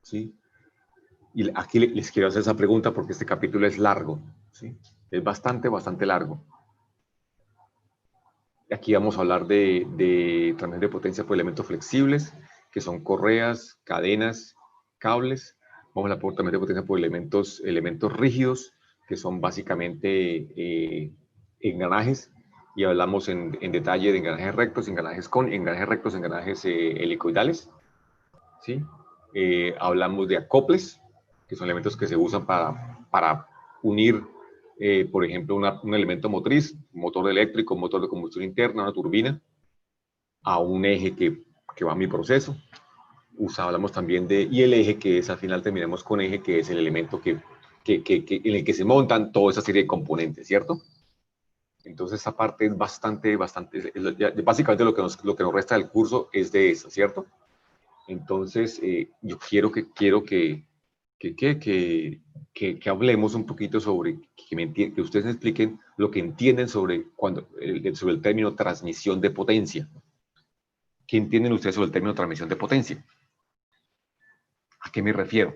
¿sí? Y aquí les quiero hacer esa pregunta porque este capítulo es largo, ¿sí? Es bastante largo. Aquí vamos a hablar de transmisión de potencia por elementos flexibles, que son correas, cadenas, cables. Vamos a hablar por transmisión de potencia por elementos rígidos, que son básicamente engranajes. Y hablamos en detalle de engranajes rectos, engranajes helicoidales. ¿Sí? Hablamos de acoples, que son elementos que se usan para unir, por ejemplo, un elemento motriz, motor eléctrico, motor de combustión interna, una turbina, a un eje que va a mi proceso. Hablamos también y el eje, que es, al final terminamos con eje, que es el elemento en el que se montan toda esa serie de componentes, ¿cierto? Entonces, esa parte es bastante, básicamente lo que nos resta del curso es de eso, ¿cierto? Entonces, yo quiero que hablemos un poquito sobre, que ustedes me expliquen lo que entienden sobre el término transmisión de potencia. ¿Qué entienden ustedes sobre el término transmisión de potencia? ¿A qué me refiero?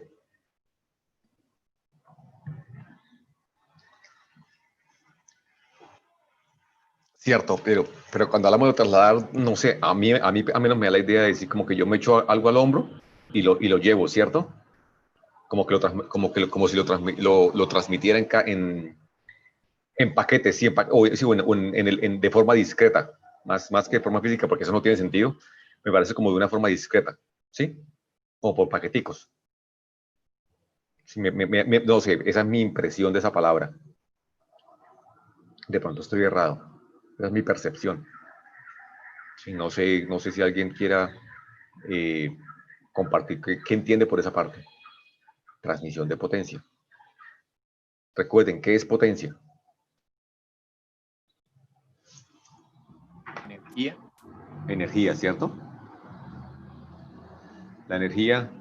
Cierto, pero cuando hablamos de trasladar, no sé, a mí menos me da la idea de decir como que yo me echo algo al hombro y lo llevo, ¿cierto? Como si lo transmitiera en paquetes, sí, de forma discreta, más que de forma física, porque eso no tiene sentido. Me parece como de una forma discreta, ¿sí? Como por paqueticos. Sí, no sé, esa es mi impresión de esa palabra. De pronto estoy errado. Esa es mi percepción. Sí, no sé si alguien quiera compartir qué entiende por esa parte. Transmisión de potencia. Recuerden, ¿qué es potencia? Energía. Energía, ¿cierto? La energía,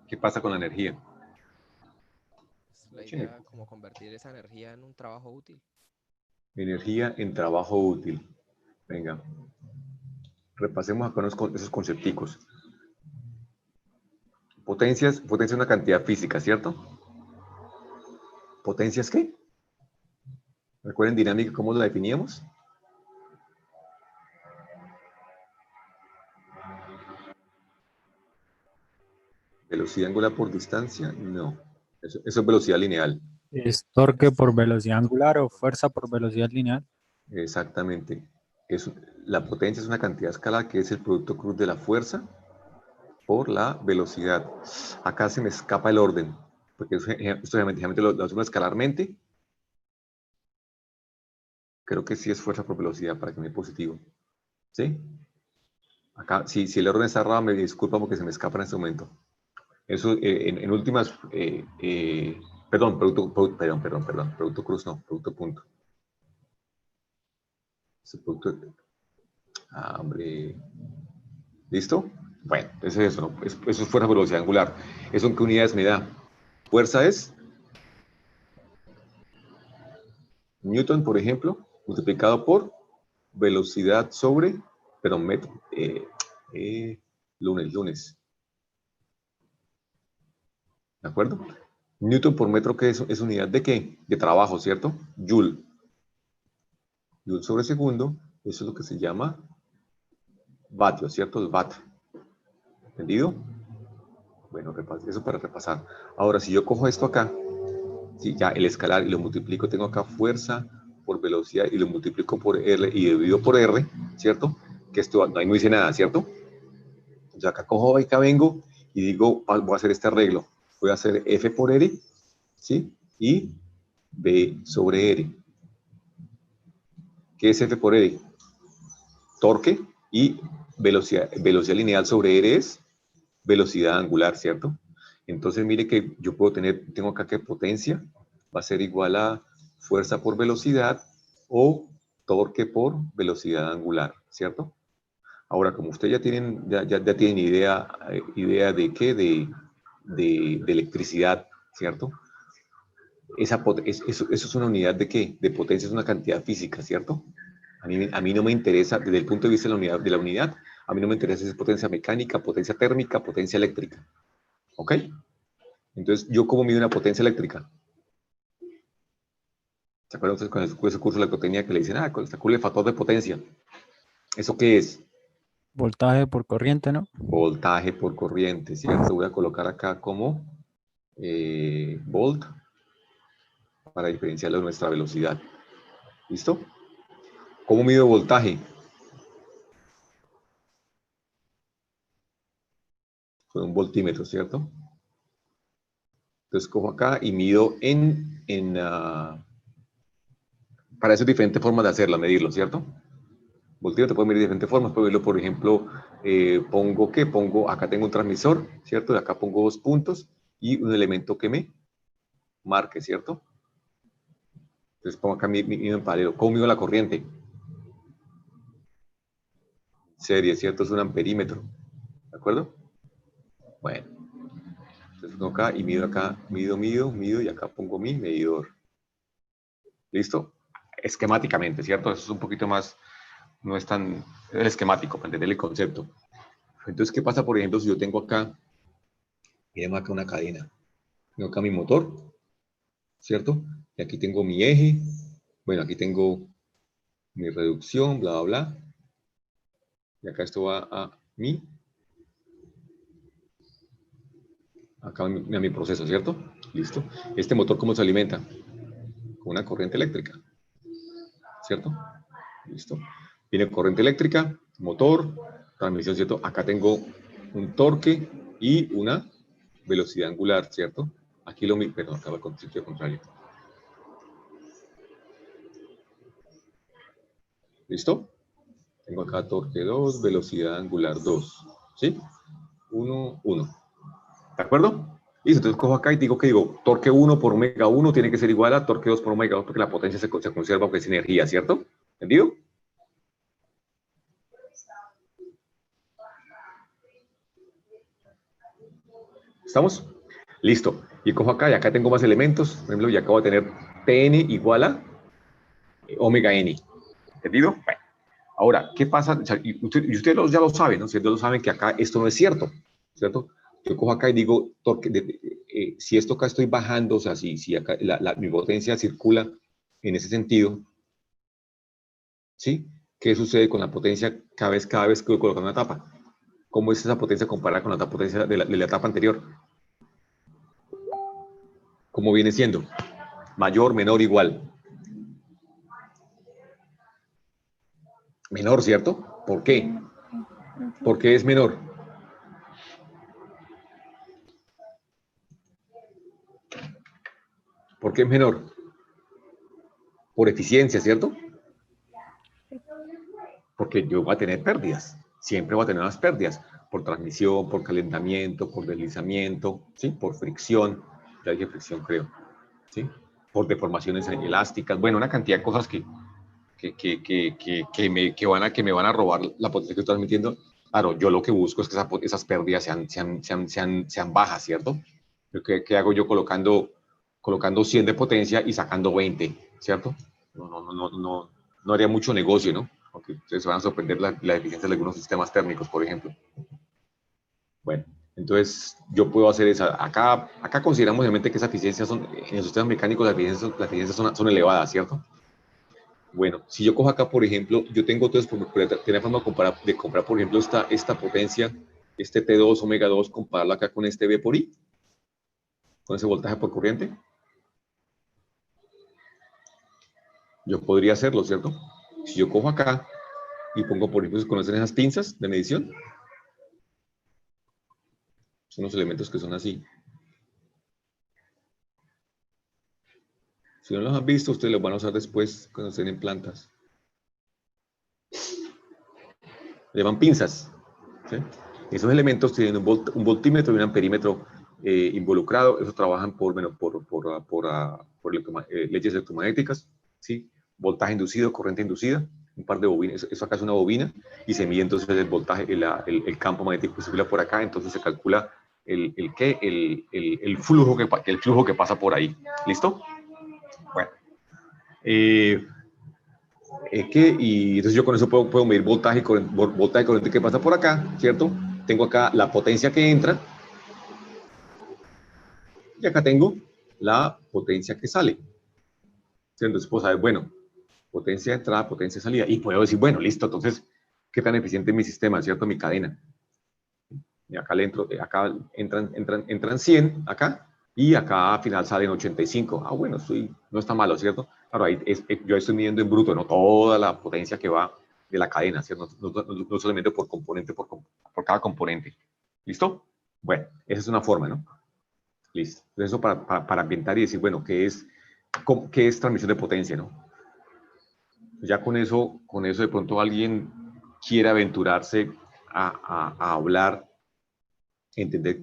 ¿qué pasa con la energía? Es la idea como convertir esa energía en un trabajo útil. Energía en trabajo útil. Venga, repasemos acá esos concepticos. Potencia es una cantidad física, ¿cierto? ¿Potencia es qué? ¿Recuerden dinámica cómo la definíamos? ¿Velocidad angular por distancia? No. Eso es velocidad lineal. ¿Es torque por velocidad angular o fuerza por velocidad lineal? Exactamente. La potencia es una cantidad escalar que es el producto cruz de la fuerza por la velocidad. Acá se me escapa el orden, porque esto obviamente lo hacemos escalarmente. Creo que sí es fuerza por velocidad para que me dé positivo. ¿Sí? Acá, si el orden está errado, me disculpa porque se me escapa en este momento. Eso, en últimas, perdón, producto cruz no, producto punto. Ese producto, hombre, ¿listo? Bueno, eso es eso, ¿no? Eso es fuerza por velocidad angular. ¿Eso en qué unidades me da? Fuerza es Newton, por ejemplo, multiplicado por velocidad sobre, perdón, metro, lunes. ¿De acuerdo? Newton por metro, ¿qué es unidad de qué? De trabajo, ¿cierto? Joule. Joule sobre segundo, eso es lo que se llama vatio, ¿cierto? El watt. ¿Entendido? Bueno, eso para repasar. Ahora, si yo cojo esto acá, si ya el escalar y lo multiplico, tengo acá fuerza por velocidad y lo multiplico por R y divido por R, ¿cierto? Que esto ahí no dice nada, ¿cierto? Entonces acá cojo, acá vengo y digo, voy a hacer este arreglo. Voy a hacer F por R, ¿sí? Y B sobre R. ¿Qué es F por R? Torque, y velocidad lineal sobre R es velocidad angular, ¿cierto? Entonces mire que yo tengo acá que potencia va a ser igual a fuerza por velocidad o torque por velocidad angular, ¿cierto? Ahora, como ustedes ya tienen idea de qué, de electricidad, ¿cierto? Eso es una unidad de qué, de potencia, es una cantidad física, ¿cierto? A mí no me interesa, desde el punto de vista de la unidad, a mí no me interesa si es potencia mecánica, potencia térmica, potencia eléctrica. ¿Ok? Entonces, ¿yo cómo mido una potencia eléctrica? ¿Se acuerdan ustedes con ese curso de electrotenía que le dicen, calcule el factor de potencia? ¿Eso qué es? Voltaje por corriente, ¿no? Voltaje por corriente, ¿cierto? Voy a colocar acá como volt para diferenciarlo de nuestra velocidad. ¿Listo? ¿Cómo mido voltaje? Con un voltímetro, ¿cierto? Entonces cojo acá y mido para eso hay diferentes formas de hacerlo, medirlo, ¿cierto? Voltímetro puede medir de diferentes formas. Puedo medirlo, por ejemplo, acá tengo un transmisor, ¿cierto? Y acá pongo 2 puntos y un elemento que me marque, ¿cierto? Entonces pongo acá mi en paralelo. ¿Cómo mido la corriente? Serie, ¿cierto? Es un amperímetro. ¿De acuerdo? Bueno. Entonces pongo acá y mido acá, mido y acá pongo mi medidor. ¿Listo? Esquemáticamente, ¿cierto? Eso es un poquito más, no es tan esquemático para entender el concepto. Entonces, ¿qué pasa, por ejemplo, si yo tengo acá, miremos acá una cadena? Tengo acá mi motor, ¿cierto? Y aquí tengo mi eje. Bueno, aquí tengo mi reducción, bla, bla, bla. Y acá esto va a mi proceso, ¿cierto? Listo. Este motor, ¿cómo se alimenta? Con una corriente eléctrica, ¿cierto? Listo. Viene corriente eléctrica, motor, transmisión, ¿cierto? Acá tengo un torque y una velocidad angular, ¿cierto? Aquí perdón, acá va con sentido contrario. ¿Listo? Tengo acá torque 2, velocidad angular 2, ¿sí? 1, 1. ¿De acuerdo? Listo, entonces cojo acá y digo, torque 1 por omega 1 tiene que ser igual a torque 2 por omega 2 porque la potencia se conserva porque es energía, ¿cierto? ¿Entendido? ¿Estamos? Listo. Y cojo acá y acá tengo más elementos. Por ejemplo, y acabo de tener Tn igual a omega n. ¿Entendido? Bueno. Ahora, ¿qué pasa? O sea, y ustedes ya lo saben, ¿no? Ustedes lo saben que acá esto no es cierto, ¿cierto? Yo cojo acá y digo, si esto acá estoy bajando, o sea, si acá mi potencia circula en ese sentido, ¿sí? ¿Qué sucede con la potencia cada vez que voy colocando una tapa? ¿Cómo es esa potencia comparada con la potencia de la etapa anterior? ¿Cómo viene siendo? Mayor, menor, igual. Menor, ¿cierto? ¿Por qué? ¿Por qué es menor? ¿Por qué es menor? Por eficiencia, ¿cierto? Porque yo voy a tener pérdidas. Siempre voy a tener unas pérdidas. Por transmisión, por calentamiento, por deslizamiento, ¿sí? Por fricción. Ya dije fricción, creo. ¿Sí? Por deformaciones elásticas. Bueno, una cantidad de cosas que me van a robar la potencia que estoy transmitiendo. Claro, yo lo que busco es que esas pérdidas sean bajas, ¿cierto? ¿Qué hago yo colocando 100 de potencia y sacando 20, ¿cierto? No haría mucho negocio, ¿no? Porque ustedes van a sorprender la eficiencia de algunos sistemas térmicos, por ejemplo. Bueno, entonces yo puedo hacer esa. Acá consideramos obviamente que esa eficiencia en los sistemas mecánicos las eficiencias son elevadas, ¿cierto? Bueno, si yo cojo acá, por ejemplo, yo tengo entonces, tener forma de comparar, por ejemplo, esta potencia, este T2, omega 2, compararlo acá con este V por I, con ese voltaje por corriente. Yo podría hacerlo, ¿cierto? Si yo cojo acá y pongo, por ejemplo, ¿conocen esas pinzas de medición? Son los elementos que son así. Si no los han visto, ustedes los van a usar después cuando estén en plantas. Le llaman pinzas, ¿sí? Esos elementos tienen un voltímetro y un amperímetro involucrado. Esos trabajan por leyes electromagnéticas, ¿sí? Voltaje inducido, corriente inducida, un par de bobinas. Eso acá es una bobina y se mide entonces el voltaje, el campo magnético que circula por acá. Entonces se calcula el flujo que pasa por ahí. ¿Listo? Bueno. Y entonces yo con eso puedo medir voltaje y corriente que pasa por acá, ¿cierto? Tengo acá la potencia que entra Y acá tengo la potencia que sale. Entonces puedo saber, bueno, potencia de entrada, potencia de salida. Y puedo decir, bueno, listo, entonces, ¿qué tan eficiente es mi sistema, cierto? Mi cadena. Y acá, acá entran 100, acá, y acá al final salen 85. Ah, bueno, no está malo, ¿cierto? Claro, ahí yo estoy midiendo en bruto, no toda la potencia que va de la cadena, ¿cierto? No solamente por componente, por cada componente. ¿Listo? Bueno, esa es una forma, ¿no? Listo. Entonces, eso para ambientar y decir, bueno, ¿qué es transmisión de potencia, no? Ya con eso de pronto alguien quiere aventurarse a hablar, entender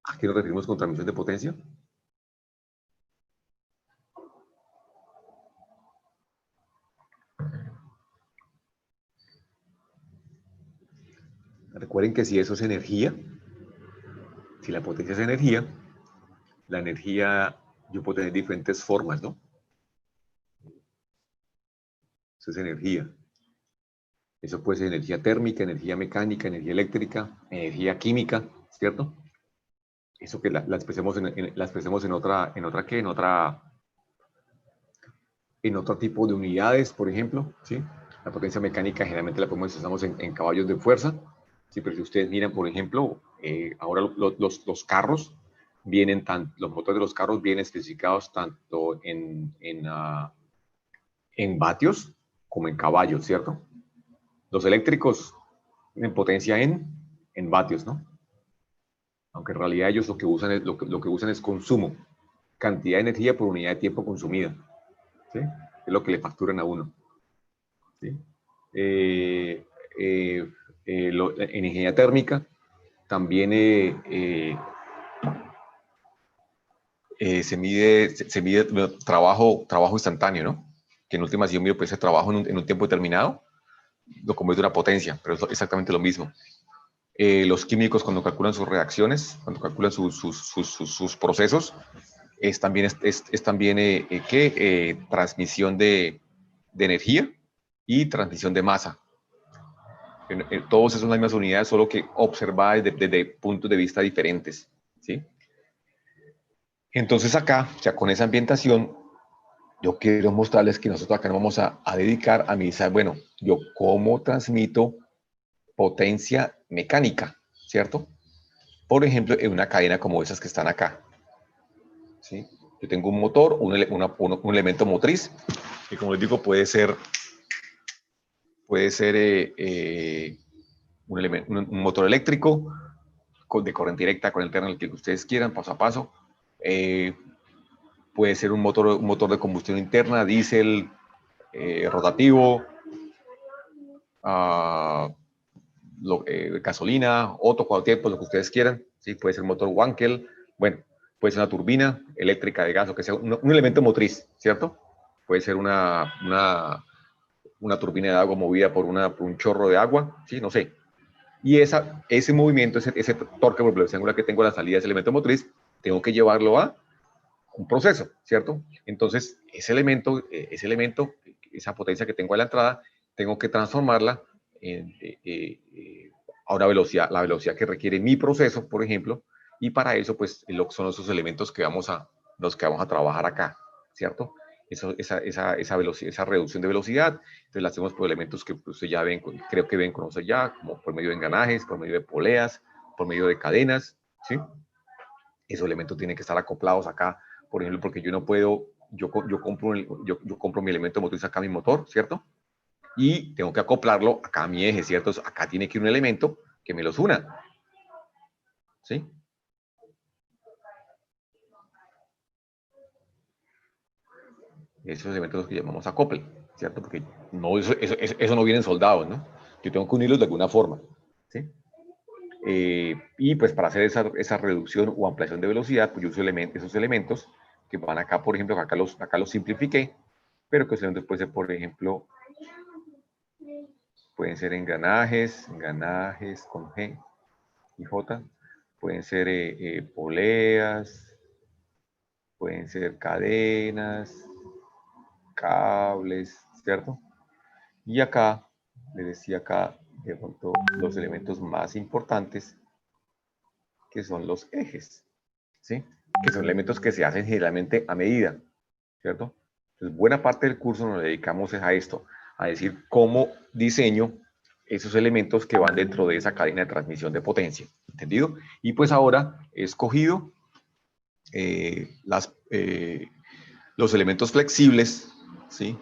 a qué nos referimos con transmisión de potencia. Recuerden que si eso es energía, si la potencia es energía, la energía yo puedo tener diferentes formas, ¿no? Eso es energía. Eso puede ser energía térmica, energía mecánica, energía eléctrica, energía química, ¿cierto? Eso que la expresemos en otro tipo de unidades, por ejemplo, ¿sí? La potencia mecánica generalmente la usamos en caballos de fuerza, ¿sí? Pero si ustedes miran, por ejemplo, ahora los carros los motores de los carros vienen especificados tanto en vatios como en caballos, ¿cierto? Los eléctricos en potencia en vatios, ¿no? Aunque en realidad ellos lo que usan es consumo, cantidad de energía por unidad de tiempo consumida, ¿sí? Es lo que le facturan a uno, ¿sí? En ingeniería térmica también se mide trabajo instantáneo, ¿no? Que en últimas yo mido pues, ese trabajo en un tiempo determinado, lo convierto en una potencia, pero es exactamente lo mismo. Los químicos cuando calculan sus reacciones, cuando calculan sus procesos, es también transmisión de energía y transmisión de masa. Todos son las mismas unidades, solo que observadas desde puntos de vista diferentes, ¿sí? Entonces acá, ya con esa ambientación, yo quiero mostrarles que nosotros acá nos vamos a dedicar a analizar, bueno, yo cómo transmito potencia mecánica, ¿cierto? Por ejemplo, en una cadena como esas que están acá, ¿sí? Yo tengo un motor, un elemento motriz, que como les digo puede ser un motor eléctrico de corriente directa, con el terreno que ustedes quieran, paso a paso. Puede ser un motor de combustión interna, diésel, rotativo, gasolina, Otto, cuatro tiempos, lo que ustedes quieran. ¿Sí? Puede ser un motor Wankel, bueno, puede ser una turbina eléctrica de gas, o que sea un elemento motriz, ¿cierto? Puede ser una turbina de agua movida por un chorro de agua, ¿sí? No sé. Y ese movimiento, ese torque por velocidad angular que tengo a la salida de ese elemento motriz, tengo que llevarlo a un proceso, ¿cierto? Entonces, ese elemento, esa potencia que tengo a la entrada, tengo que transformarla a una velocidad, la velocidad que requiere mi proceso, por ejemplo, y para eso, pues, son esos elementos que los que vamos a trabajar acá, ¿cierto? Esa reducción de velocidad, entonces la hacemos por elementos que ustedes ya ven, creo que ven, conocen ya, como por medio de engranajes, por medio de poleas, por medio de cadenas, ¿sí? Esos elementos tienen que estar acoplados acá, por ejemplo, porque yo no puedo, yo compro mi elemento motriz acá, mi motor, ¿cierto? Y tengo que acoplarlo acá a mi eje, ¿cierto? Acá tiene que ir un elemento que me los una, ¿sí? Esos elementos los que llamamos acople, ¿cierto? Porque no, eso no vienen soldados, ¿no? Yo tengo que unirlos de alguna forma, ¿sí? Y pues para hacer esa reducción o ampliación de velocidad, pues yo uso esos elementos que van acá, por ejemplo, acá los simplifiqué, pero que esos elementos pueden ser, por ejemplo, pueden ser engranajes con G y J, pueden ser poleas, pueden ser cadenas, cables, ¿cierto? Y acá, les decía acá, de pronto, los elementos más importantes, que son los ejes, ¿sí? que son elementos que se hacen generalmente a medida, ¿cierto? Entonces, buena parte del curso nos dedicamos a esto, a decir cómo diseño esos elementos que van dentro de esa cadena de transmisión de potencia, ¿entendido? Y pues ahora he escogido los elementos flexibles, ¿sí?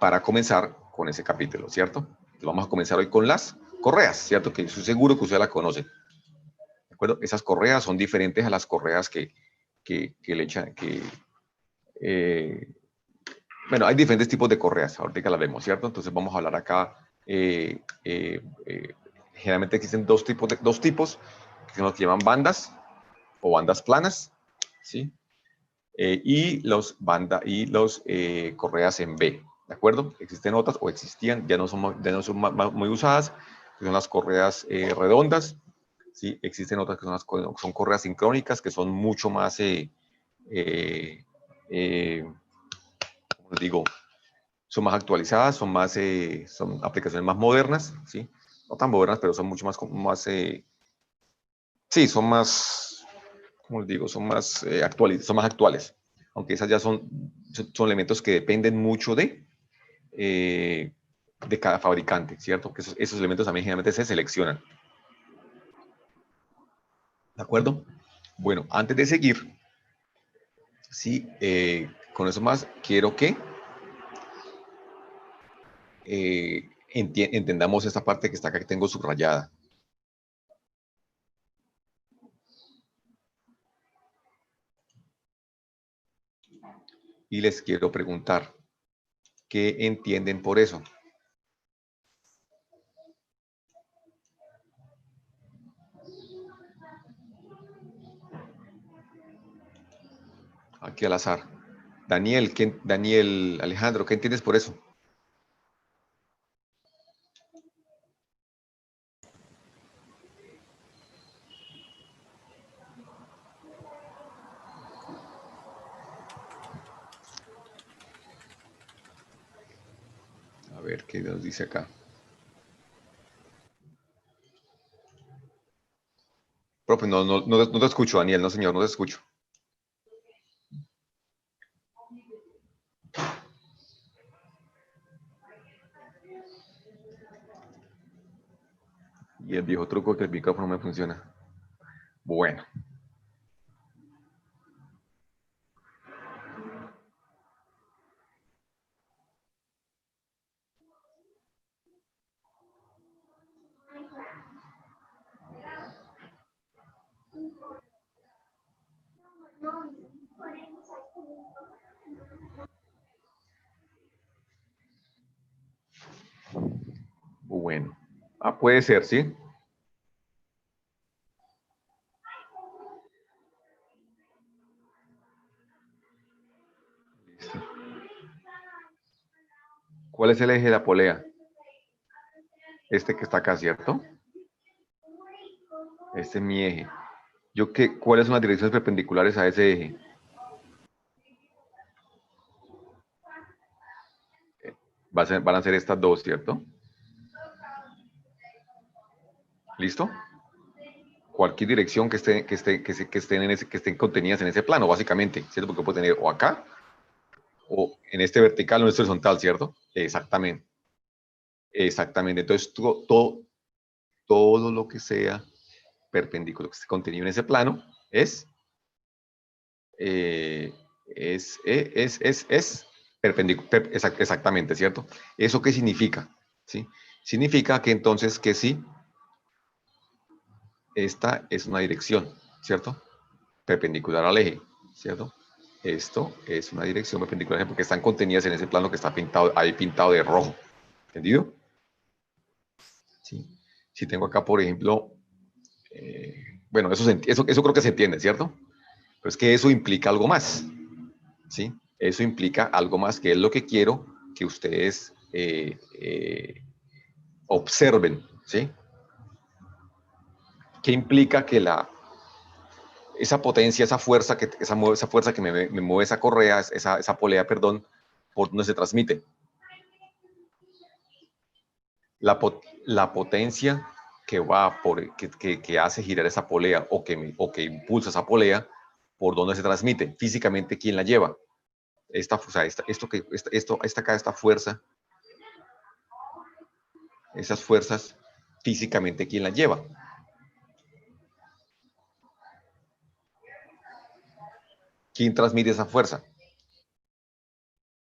Para comenzar con ese capítulo, ¿cierto? Entonces vamos a comenzar hoy con las correas, ¿cierto? Que estoy seguro que ustedes la conocen, ¿de acuerdo? Esas correas son diferentes a las correas que le echan, bueno, hay diferentes tipos de correas, ahorita las vemos, ¿cierto? Entonces vamos a hablar acá, generalmente existen dos tipos, que son los que llaman bandas o bandas planas, ¿sí? Y los correas en B, ¿de acuerdo? Existen otras, o existían, ya no son muy usadas, que son las correas redondas, ¿sí? Existen otras que son correas sincrónicas, que son mucho más, como les digo, son más actualizadas, son aplicaciones más modernas, ¿sí? No tan modernas, pero son mucho sí, son más, como les digo, son más actuales. Aunque esas ya son elementos que dependen mucho de cada fabricante, ¿cierto? Que esos elementos también generalmente se seleccionan. ¿De acuerdo? Bueno, antes de seguir, sí, con eso más, quiero que entendamos esta parte que está acá, que tengo subrayada. Y les quiero preguntar, ¿qué entienden por eso? Aquí al azar. Daniel Alejandro, ¿qué entiendes por eso? A ver, ¿qué nos dice acá? Profe, no te escucho, Daniel, no señor, no te escucho. Y el viejo truco que el micrófono me funciona. Bueno. Bueno. Ah, puede ser, ¿sí? Listo. ¿Cuál es el eje de la polea? Este que está acá, ¿cierto? Este es mi eje. ¿Cuáles son las direcciones perpendiculares a ese eje? Van a ser estas dos, ¿cierto? ¿Listo? Cualquier dirección que estén contenidas en ese plano, básicamente, ¿cierto? Porque puede tener o acá, o en este vertical o en este horizontal, ¿cierto? Exactamente. Exactamente. Entonces, todo lo que sea perpendicular, lo que esté contenido en ese plano, es perpendicular, exactamente, ¿cierto? ¿Eso qué significa? ¿Sí? Significa que entonces que sí, esta es una dirección, ¿cierto? Perpendicular al eje, ¿cierto? Esto es una dirección perpendicular al eje porque están contenidas en ese plano que está pintado de rojo. ¿Entendido? Sí. Si tengo acá, por ejemplo, bueno, eso creo que se entiende, ¿cierto? Pero es que eso implica algo más, ¿sí? Eso implica algo más, que es lo que quiero que ustedes observen, ¿sí? ¿Qué implica que esa potencia, esa fuerza que me mueve esa correa, esa polea, perdón, por donde se transmite? La potencia que hace girar esa polea o que impulsa esa polea ¿Por dónde se transmite? Físicamente, ¿quién la lleva? Esta fuerza, esas fuerzas, físicamente, ¿quién las lleva? ¿Quién transmite esa fuerza?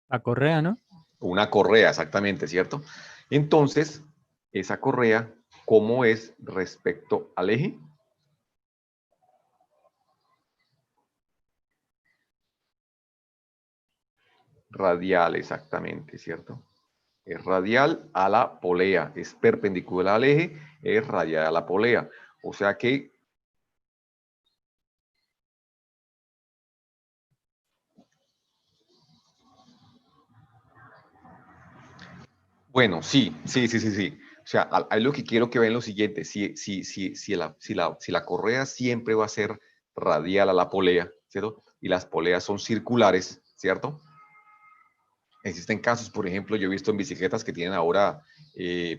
La correa, ¿no? Una correa, exactamente, ¿cierto? Entonces, esa correa, ¿cómo es respecto al eje? Radial, exactamente, ¿cierto? Es radial a la polea, es perpendicular al eje, es radial a la polea. O sea que bueno, sí. O sea, ahí lo que quiero que vean lo siguiente, si la correa siempre va a ser radial a la polea, ¿cierto? Y las poleas son circulares, ¿cierto? Existen casos, por ejemplo, yo he visto en bicicletas que tienen ahora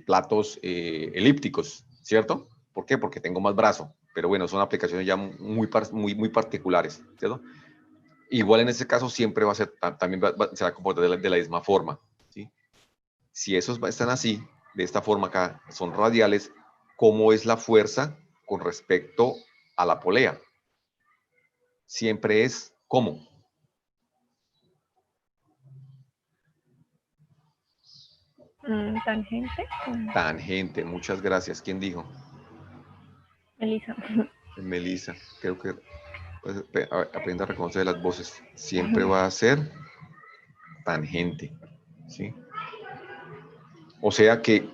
platos elípticos, ¿cierto? ¿Por qué? Porque tengo más brazo, pero bueno, son aplicaciones ya muy particulares, ¿cierto? Igual en ese caso siempre va a ser, también se va a comportar de la misma forma, ¿sí? Si esos están así, de esta forma acá, son radiales, ¿cómo es la fuerza con respecto a la polea? Siempre es, ¿cómo? Tangente. Tangente, muchas gracias. ¿Quién dijo? Elisa. Melissa, creo que pues, aprenda a reconocer las voces. Siempre va a ser tangente, ¿sí? O sea que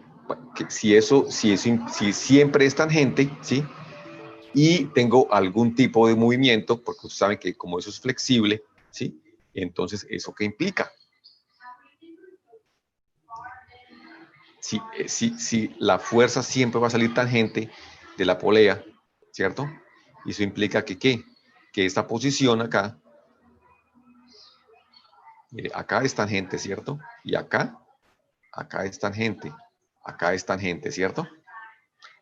si siempre es tangente, ¿sí? Y tengo algún tipo de movimiento, porque ustedes saben que como eso es flexible, ¿sí? Entonces, ¿eso qué implica? Si la fuerza siempre va a salir tangente de la polea, ¿cierto? Y eso implica que, ¿qué? Que esta posición acá, mire, acá es tangente, ¿cierto? Y acá es tangente, acá es tangente, ¿cierto?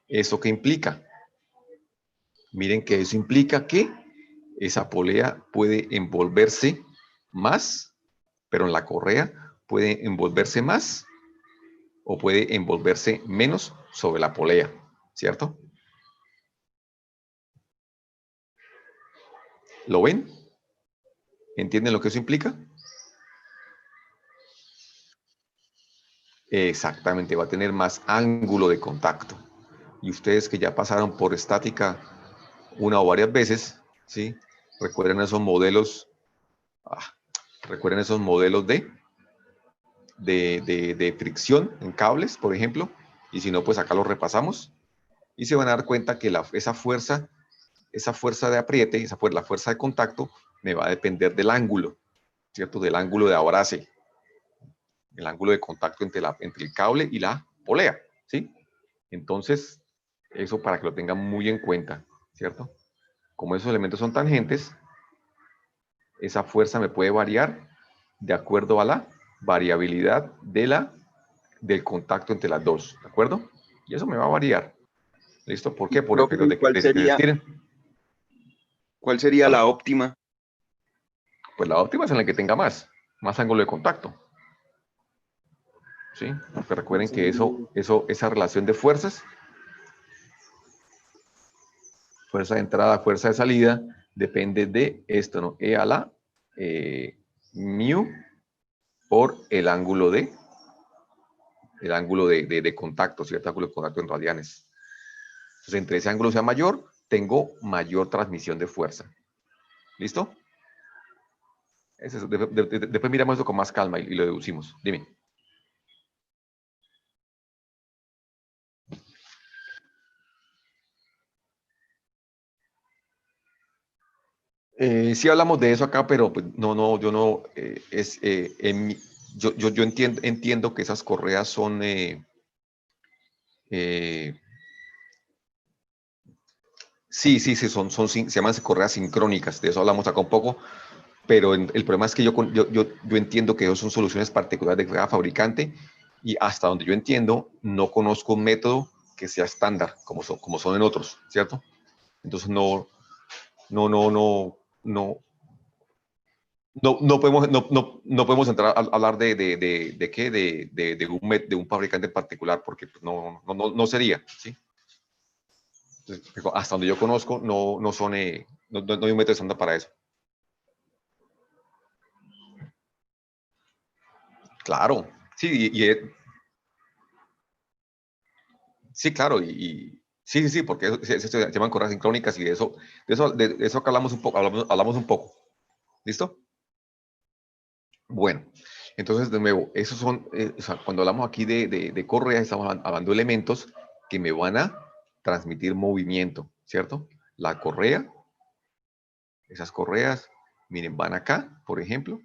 ¿Eso qué implica? Miren que eso implica que esa polea puede envolverse más, pero en la correa puede envolverse más o puede envolverse menos sobre la polea, ¿cierto? ¿Lo ven? ¿Entienden lo que eso implica? Exactamente, va a tener más ángulo de contacto. Y ustedes que ya pasaron por estática una o varias veces, ¿sí? Recuerden esos modelos, recuerden esos modelos de fricción en cables, por ejemplo, y si no, pues acá los repasamos, y se van a dar cuenta que esa fuerza de apriete, la fuerza de contacto, me va a depender del ángulo, ¿cierto? Del ángulo de abrace, el ángulo de contacto entre el cable y la polea, ¿sí? Entonces, eso para que lo tengan muy en cuenta, ¿cierto? Como esos elementos son tangentes, esa fuerza me puede variar de acuerdo a la variabilidad del contacto entre las dos, ¿de acuerdo? Y eso me va a variar. ¿Listo? ¿Por qué? Por Profe, efectos ¿y de que se estiren. cuál sería la óptima? Pues la óptima es en la que tenga más ángulo de contacto. ¿Sí? Porque recuerden que esa relación de fuerzas, fuerza de entrada, fuerza de salida, depende de esto, ¿no? E a la mu por el ángulo de contacto, ¿cierto? Ángulo de contacto en radianes. Entonces, entre ese ángulo sea mayor, tengo mayor transmisión de fuerza. ¿Listo? Después miramos esto con más calma y lo deducimos. Dime. Sí hablamos de eso acá, pero pues, yo no, yo entiendo que esas correas son, se llaman correas sincrónicas, de eso hablamos acá un poco, pero el problema es que yo entiendo que esas son soluciones particulares de cada fabricante y hasta donde yo entiendo, no conozco un método que sea estándar, como son en otros, ¿cierto? Entonces no no podemos entrar a hablar de qué, de un fabricante en particular, porque pues, no sería, ¿sí? Entonces, hasta donde yo conozco, no hay un método estándar para eso. Claro, sí, sí, claro, sí, porque se llaman correas sincrónicas y de eso acá hablamos un poco. ¿Listo? Bueno, entonces de nuevo, esos son, o sea, cuando hablamos aquí de correas, estamos hablando de elementos que me van a transmitir movimiento, ¿cierto? La correa, esas correas, miren, van acá, por ejemplo.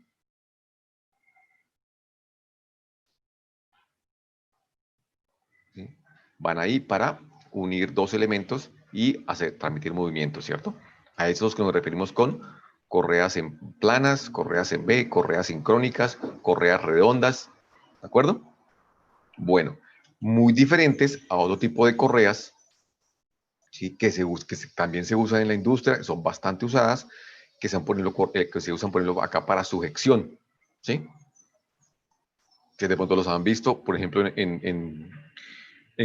¿Sí? Van ahí para unir dos elementos y transmitir movimiento, ¿cierto? A esos que nos referimos con correas en planas, correas en B, correas sincrónicas, correas redondas, ¿de acuerdo? Bueno, muy diferentes a otro tipo de correas, ¿sí? que también se usan en la industria, son bastante usadas, que se usan, por ejemplo, acá para sujeción, ¿sí? Que de pronto los han visto, por ejemplo, en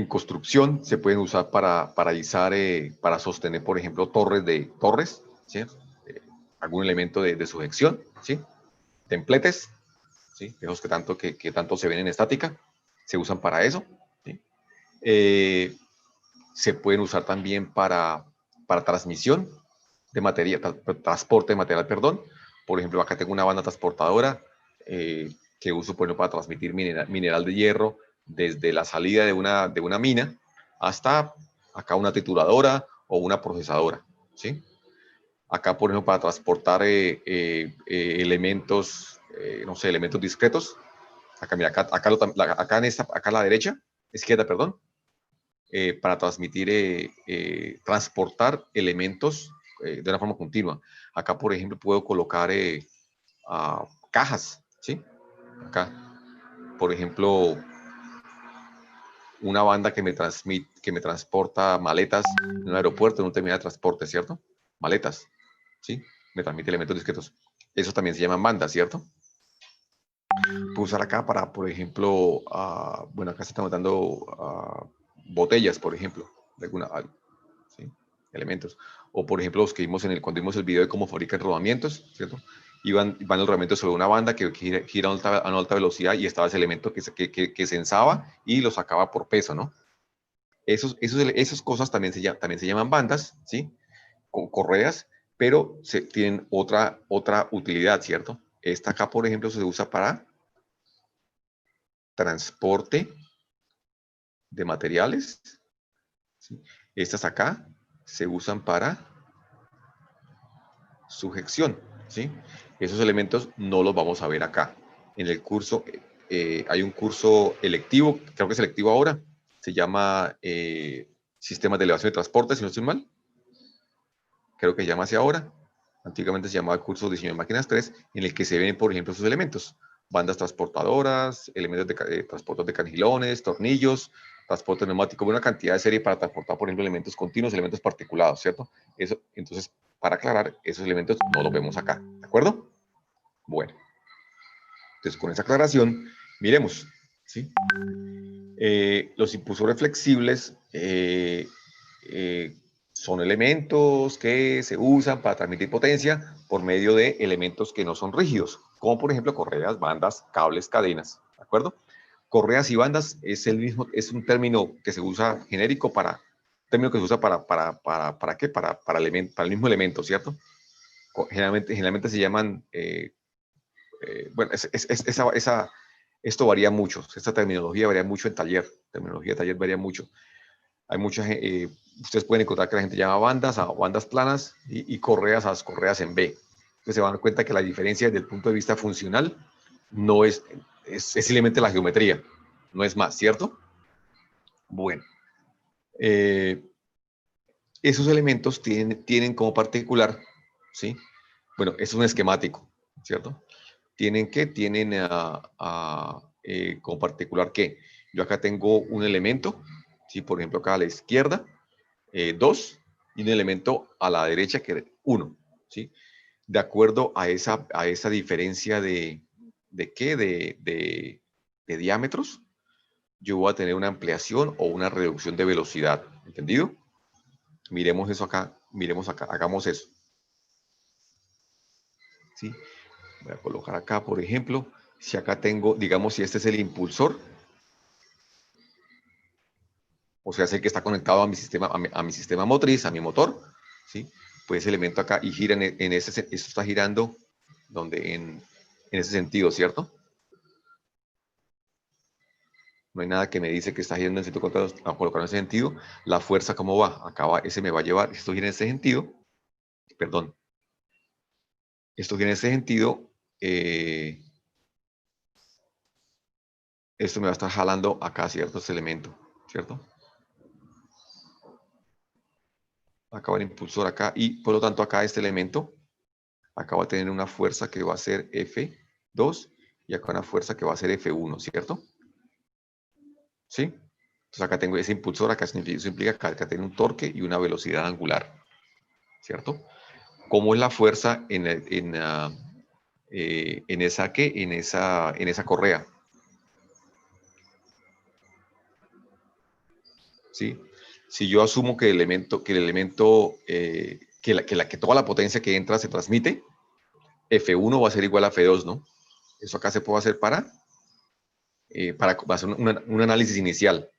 construcción se pueden usar para izar, para sostener, por ejemplo, torres, ¿sí? Algún elemento de sujeción, ¿sí? Templetes, ¿sí? Esos que tanto se ven en estática, se usan para eso, ¿sí? Se pueden usar también para transmisión de material, transporte de material, perdón. Por ejemplo, acá tengo una banda transportadora que uso, por ejemplo, para transmitir mineral de hierro desde la salida de una mina hasta acá una trituradora o una procesadora, ¿sí? Acá, por ejemplo, para transportar elementos, no sé, elementos discretos. Acá, mira, acá a la derecha, izquierda, perdón, para transmitir, transportar elementos de una forma continua. Acá, por ejemplo, puedo colocar cajas, ¿sí? Acá, por ejemplo, una banda que me transporta maletas en un aeropuerto, en un terminal de transporte, ¿cierto? Maletas, ¿sí? Me transmite elementos discretos. Eso también se llaman bandas, ¿cierto? Puedo usar acá para, por ejemplo, bueno, acá se están dando botellas, por ejemplo, de ¿sí? Elementos. O, por ejemplo, los que vimos cuando vimos el video de cómo fabrican rodamientos, ¿cierto? Van los rodamientos sobre una banda que gira a una alta velocidad y estaba ese elemento que sensaba y lo sacaba por peso, ¿no? Esas cosas también se llaman bandas, ¿sí? Con correas, pero tienen otra utilidad, ¿cierto? Esta acá, por ejemplo, se usa para transporte de materiales, ¿sí? Estas acá se usan para sujeción, ¿sí? Esos elementos no los vamos a ver acá. En el curso, hay un curso electivo, creo que es electivo ahora, se llama Sistemas de Elevación de Transporte, si no estoy mal. Creo que se llama así ahora. Antiguamente se llamaba curso de Diseño de Máquinas 3, en el que se ven, por ejemplo, sus elementos. Bandas transportadoras, elementos de transporte de cangilones, tornillos, transporte neumático, una cantidad de serie para transportar, por ejemplo, elementos continuos, elementos particulados, ¿cierto? Entonces, para aclarar, esos elementos no los vemos acá, ¿de acuerdo? Bueno, entonces con esa aclaración, miremos, ¿sí? Los impulsores flexibles son elementos que se usan para transmitir potencia por medio de elementos que no son rígidos, como por ejemplo correas, bandas, cables, cadenas, ¿de acuerdo? Correas y bandas es un término que se usa genérico para ¿para qué? Para el mismo elemento, ¿cierto? Generalmente se llaman, bueno, esto varía mucho, esta terminología varía mucho en taller, terminología de taller varía mucho. Hay ustedes pueden encontrar que la gente llama bandas a bandas planas y correas a las correas en B. Entonces se van a dar cuenta que la diferencia desde el punto de vista funcional no es simplemente la geometría, no es más, ¿cierto? Bueno, esos elementos tienen como particular, ¿sí? Bueno, es un esquemático, ¿cierto? Tienen como particular que yo acá tengo un elemento, ¿sí? Por ejemplo, acá a la izquierda, 2, y un elemento a la derecha que es 1, ¿sí? de acuerdo a esa diferencia ¿de qué? De diámetros, yo voy a tener una ampliación o una reducción de velocidad. ¿Entendido? Miremos eso acá, hagamos eso. ¿Sí? Voy a colocar acá, por ejemplo, si acá tengo, digamos, si este es el impulsor, o sea, es el que está conectado a mi sistema, a mi sistema motriz, a mi motor, ¿sí? Pues ese elemento acá y gira en ese, esto está girando donde en ese sentido, ¿cierto? No hay nada que me dice que está girando en sentido contrario a colocar en ese sentido. La fuerza, ¿cómo va? Acá va, ese me va a llevar, esto gira en ese sentido, perdón, esto gira en ese sentido, esto me va a estar jalando acá ciertos elementos, ¿cierto? Acá va el impulsor acá y por lo tanto acá este elemento, acá va a tener una fuerza que va a ser F2 y acá una fuerza que va a ser F1, ¿cierto? ¿Sí? Entonces acá tengo ese impulsor, acá eso implica que acá tiene un torque y una velocidad angular, ¿cierto? ¿Cómo es la fuerza en esa correa? ¿Sí? Si yo asumo que que toda la potencia que entra se transmite, F1 va a ser igual a F2, ¿no? Eso acá se puede hacer para hacer un análisis inicial.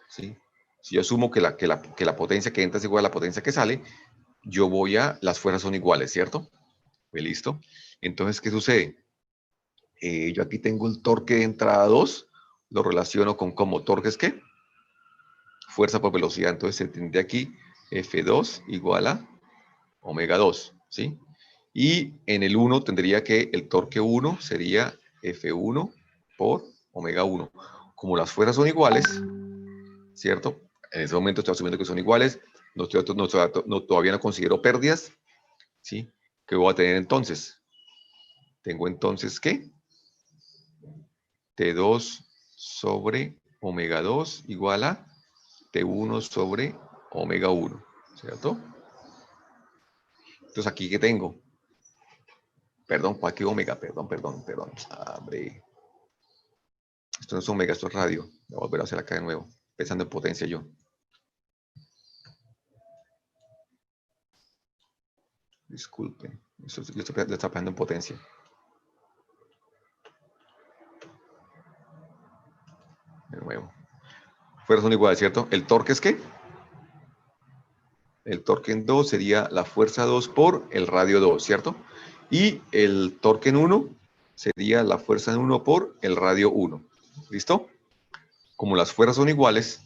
¿Sí? Si yo asumo que la potencia que entra es igual a la potencia que sale, las fuerzas son iguales, ¿cierto? Pues listo. Entonces, ¿qué sucede? Yo aquí tengo el torque de entrada 2, lo relaciono con como torque es ¿qué? Fuerza por velocidad. Entonces se tendría aquí F2 igual a omega 2, ¿sí? Y en el 1 tendría que el torque 1 sería F1 por omega 1. Como las fuerzas son iguales, ¿cierto? En ese momento estoy asumiendo que son iguales, todavía no considero pérdidas, ¿sí? ¿Qué voy a tener entonces? Tengo entonces, ¿qué? T2 sobre omega 2 igual a T1 sobre omega 1, ¿cierto? Entonces, ¿aquí qué tengo? Perdón, ¿cuál que omega? Perdón. Hombre. Esto no es omega, esto es radio. Voy a volver a hacer acá de nuevo, pensando en potencia yo. Disculpen, yo estoy pensando en potencia. De nuevo. Fuerzas son iguales, ¿cierto? ¿El torque es qué? El torque en 2 sería la fuerza 2 por el radio 2, ¿cierto? Y el torque en 1 sería la fuerza en 1 por el radio 1. ¿Listo? Como las fuerzas son iguales,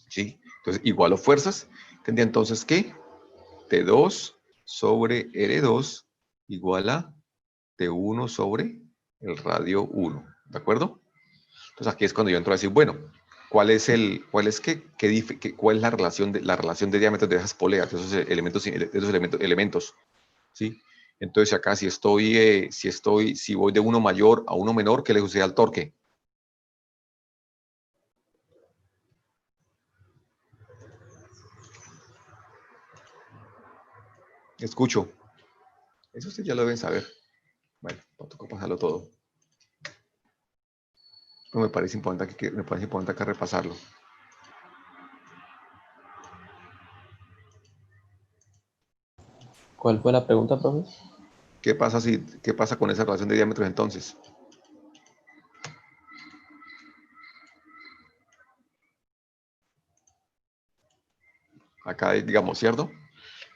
¿sí? Entonces, igualo fuerzas, tendría entonces que T2 sobre R2 igual a T1 sobre el radio 1. ¿De acuerdo? Entonces, aquí es cuando yo entro a decir, bueno, ¿cuál es la relación de diámetros de esas poleas, de esos elementos? ¿Sí? Entonces, acá si voy de uno mayor a uno menor, ¿qué le sucede al torque? Escucho. Eso ustedes ya lo deben saber. Bueno, no tocó pasarlo todo. Pero me parece importante acá repasarlo. ¿Cuál fue la pregunta, profe? ¿Qué pasa con esa relación de diámetros entonces? Acá, digamos, ¿cierto?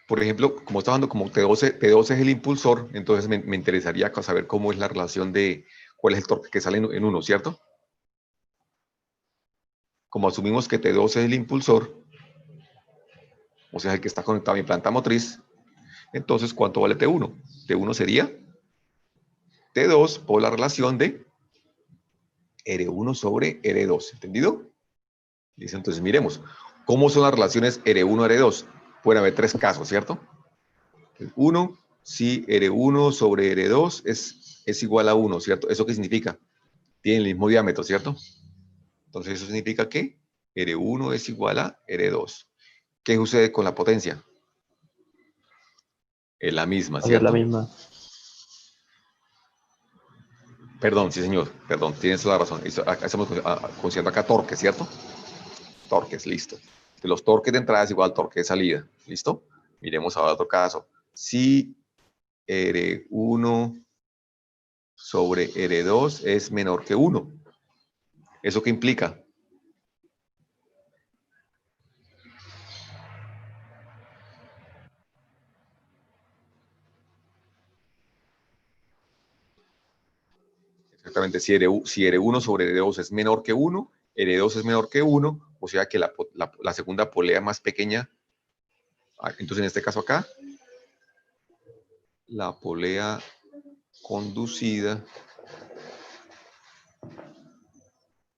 Por ejemplo, como está dando como T12 es el impulsor, entonces me interesaría saber cómo es la relación de cuál es el torque que sale en 1, ¿cierto? Como asumimos que T12 es el impulsor, o sea, el que está conectado a mi planta motriz, entonces, ¿cuánto vale T1? T1 sería T2 por la relación de R1 sobre R2, ¿entendido? Dice, entonces miremos, ¿cómo son las relaciones R1-R2? Pueden haber 3 casos, ¿cierto? 1, si R1 sobre R2 es igual a 1, ¿cierto? ¿Eso qué significa? Tienen el mismo diámetro, ¿cierto? Entonces eso significa que R1 es igual a R2. ¿Qué sucede con la potencia? Es la misma, Va a ser la ¿cierto? misma. Perdón, sí, señor. Perdón, tienes toda la razón. Estamos considerando acá torque, ¿cierto? Torques, listo. Que los torques de entrada es igual al torque de salida. ¿Listo? Miremos ahora otro caso. Si R1 sobre R2 es menor que 1. ¿Eso qué implica? Exactamente, si R1 sobre R2 es menor que 1, R2 es menor que 1, o sea que la segunda polea más pequeña, entonces en este caso acá, la polea conducida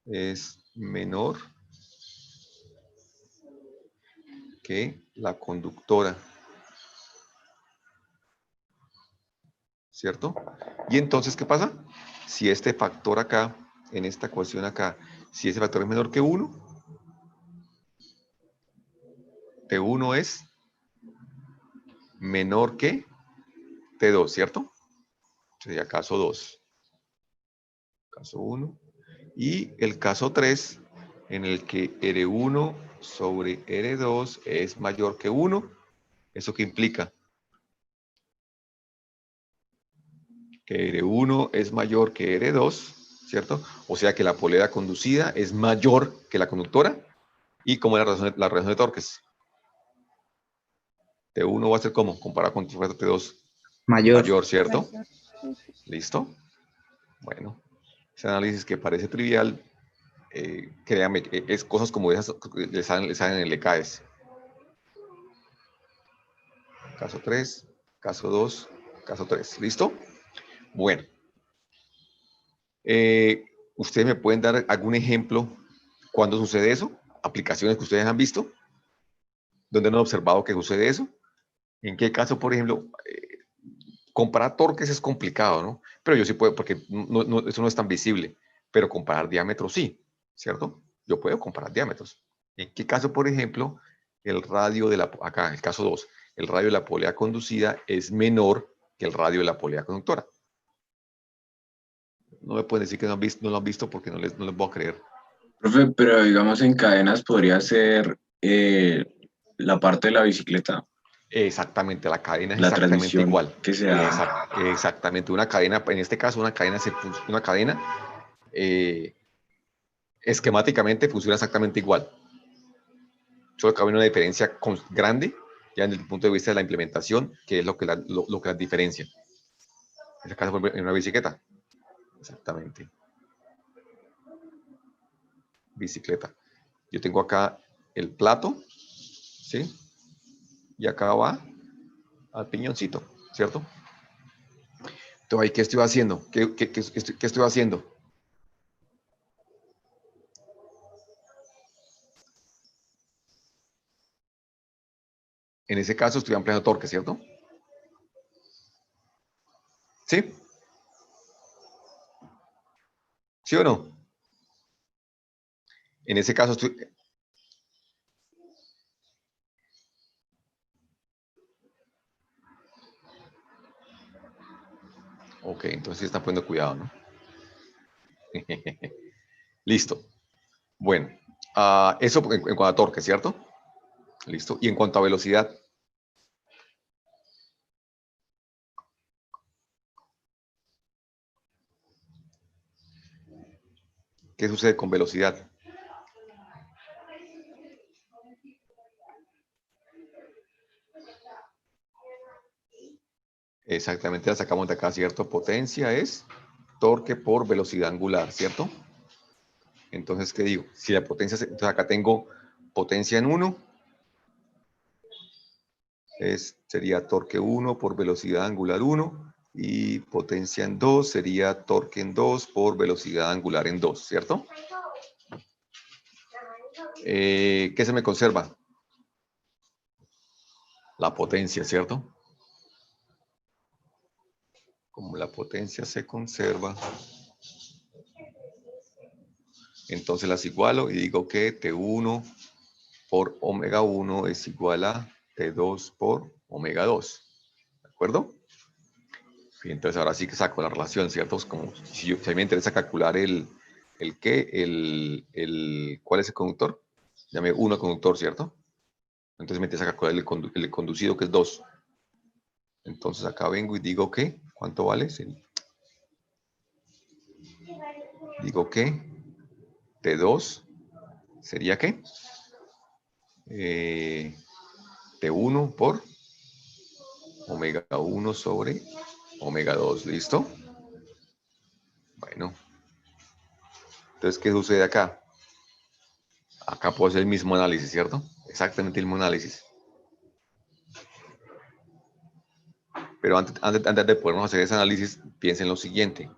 es menor que la conductora, ¿cierto? Y entonces, ¿qué pasa? Si este factor acá, en esta ecuación acá, si ese factor es menor que 1, T1 es menor que T2, ¿cierto? Sería caso 2. Caso 1. Y el caso 3, en el que R1 sobre R2 es mayor que 1. ¿Eso qué implica? Que R1 es mayor que R2, ¿cierto? O sea que la polea conducida es mayor que la conductora. ¿Y cómo es la relación de torques? T1 va a ser como, comparado con T2, Mayor. mayor, ¿cierto? Mayor. Sí, sí. ¿Listo? Bueno, ese análisis que parece trivial, créame, es cosas como esas que le salen en el ECAES. Caso 3, caso 2, caso 3. ¿Listo? Bueno. ¿Ustedes me pueden dar algún ejemplo cuando sucede eso? Aplicaciones que ustedes han visto, donde han observado que sucede eso. ¿En qué caso, por ejemplo, comparar torques es complicado, ¿no? Pero yo sí puedo, porque eso no es tan visible, pero comparar diámetros sí, ¿cierto? Yo puedo comparar diámetros. ¿En qué caso, por ejemplo, el radio de acá, el caso 2, el radio de la polea conducida es menor que el radio de la polea conductora? No me pueden decir que no lo han visto porque no les voy a creer. Profe, pero digamos en cadenas podría ser la parte de la bicicleta, Exactamente, la cadena es la exactamente transmisión igual. que se da. Exactamente, una cadena, en este caso una cadena esquemáticamente funciona exactamente igual. Solo que hay una diferencia grande ya desde el punto de vista de la implementación, que es lo que las diferencia. En este caso, por ejemplo, en una bicicleta. Exactamente. Bicicleta. Yo tengo acá el plato, ¿sí? Y acá va al piñoncito, ¿cierto? Entonces, ¿qué estoy haciendo? ¿Qué estoy haciendo? En ese caso estoy ampliando torque, ¿cierto? ¿Sí? ¿Sí o no? En ese caso estoy... Ok, entonces sí están poniendo cuidado, ¿no? Listo. Bueno, eso en cuanto a torque, ¿cierto? Listo. Y en cuanto a velocidad. ¿Qué sucede con velocidad? Exactamente, la sacamos de acá, ¿cierto? Potencia es torque por velocidad angular, ¿cierto? Entonces, ¿qué digo? Si la potencia, entonces acá tengo potencia en 1, sería torque 1 por velocidad angular 1, y potencia en 2 sería torque en 2 por velocidad angular en 2, ¿cierto? ¿Qué se me conserva? La potencia, ¿cierto? Como la potencia se conserva, Entonces las igualo y digo que T1 por omega 1 es igual a T2 por omega 2. ¿De acuerdo? Y entonces ahora sí que saco la relación, ¿cierto? Es como si a mí me interesa calcular ¿cuál es el conductor? Llame 1 conductor, ¿cierto? Entonces me interesa calcular el conducido, que es 2. Entonces acá vengo y digo que, ¿cuánto vale? Digo que T2 sería ¿qué? T1 por omega 1 sobre omega 2, ¿listo? Bueno. Entonces, ¿qué sucede acá? Acá puedo hacer el mismo análisis, ¿cierto? Exactamente el mismo análisis. Pero antes de podernos hacer ese análisis, piensen lo siguiente.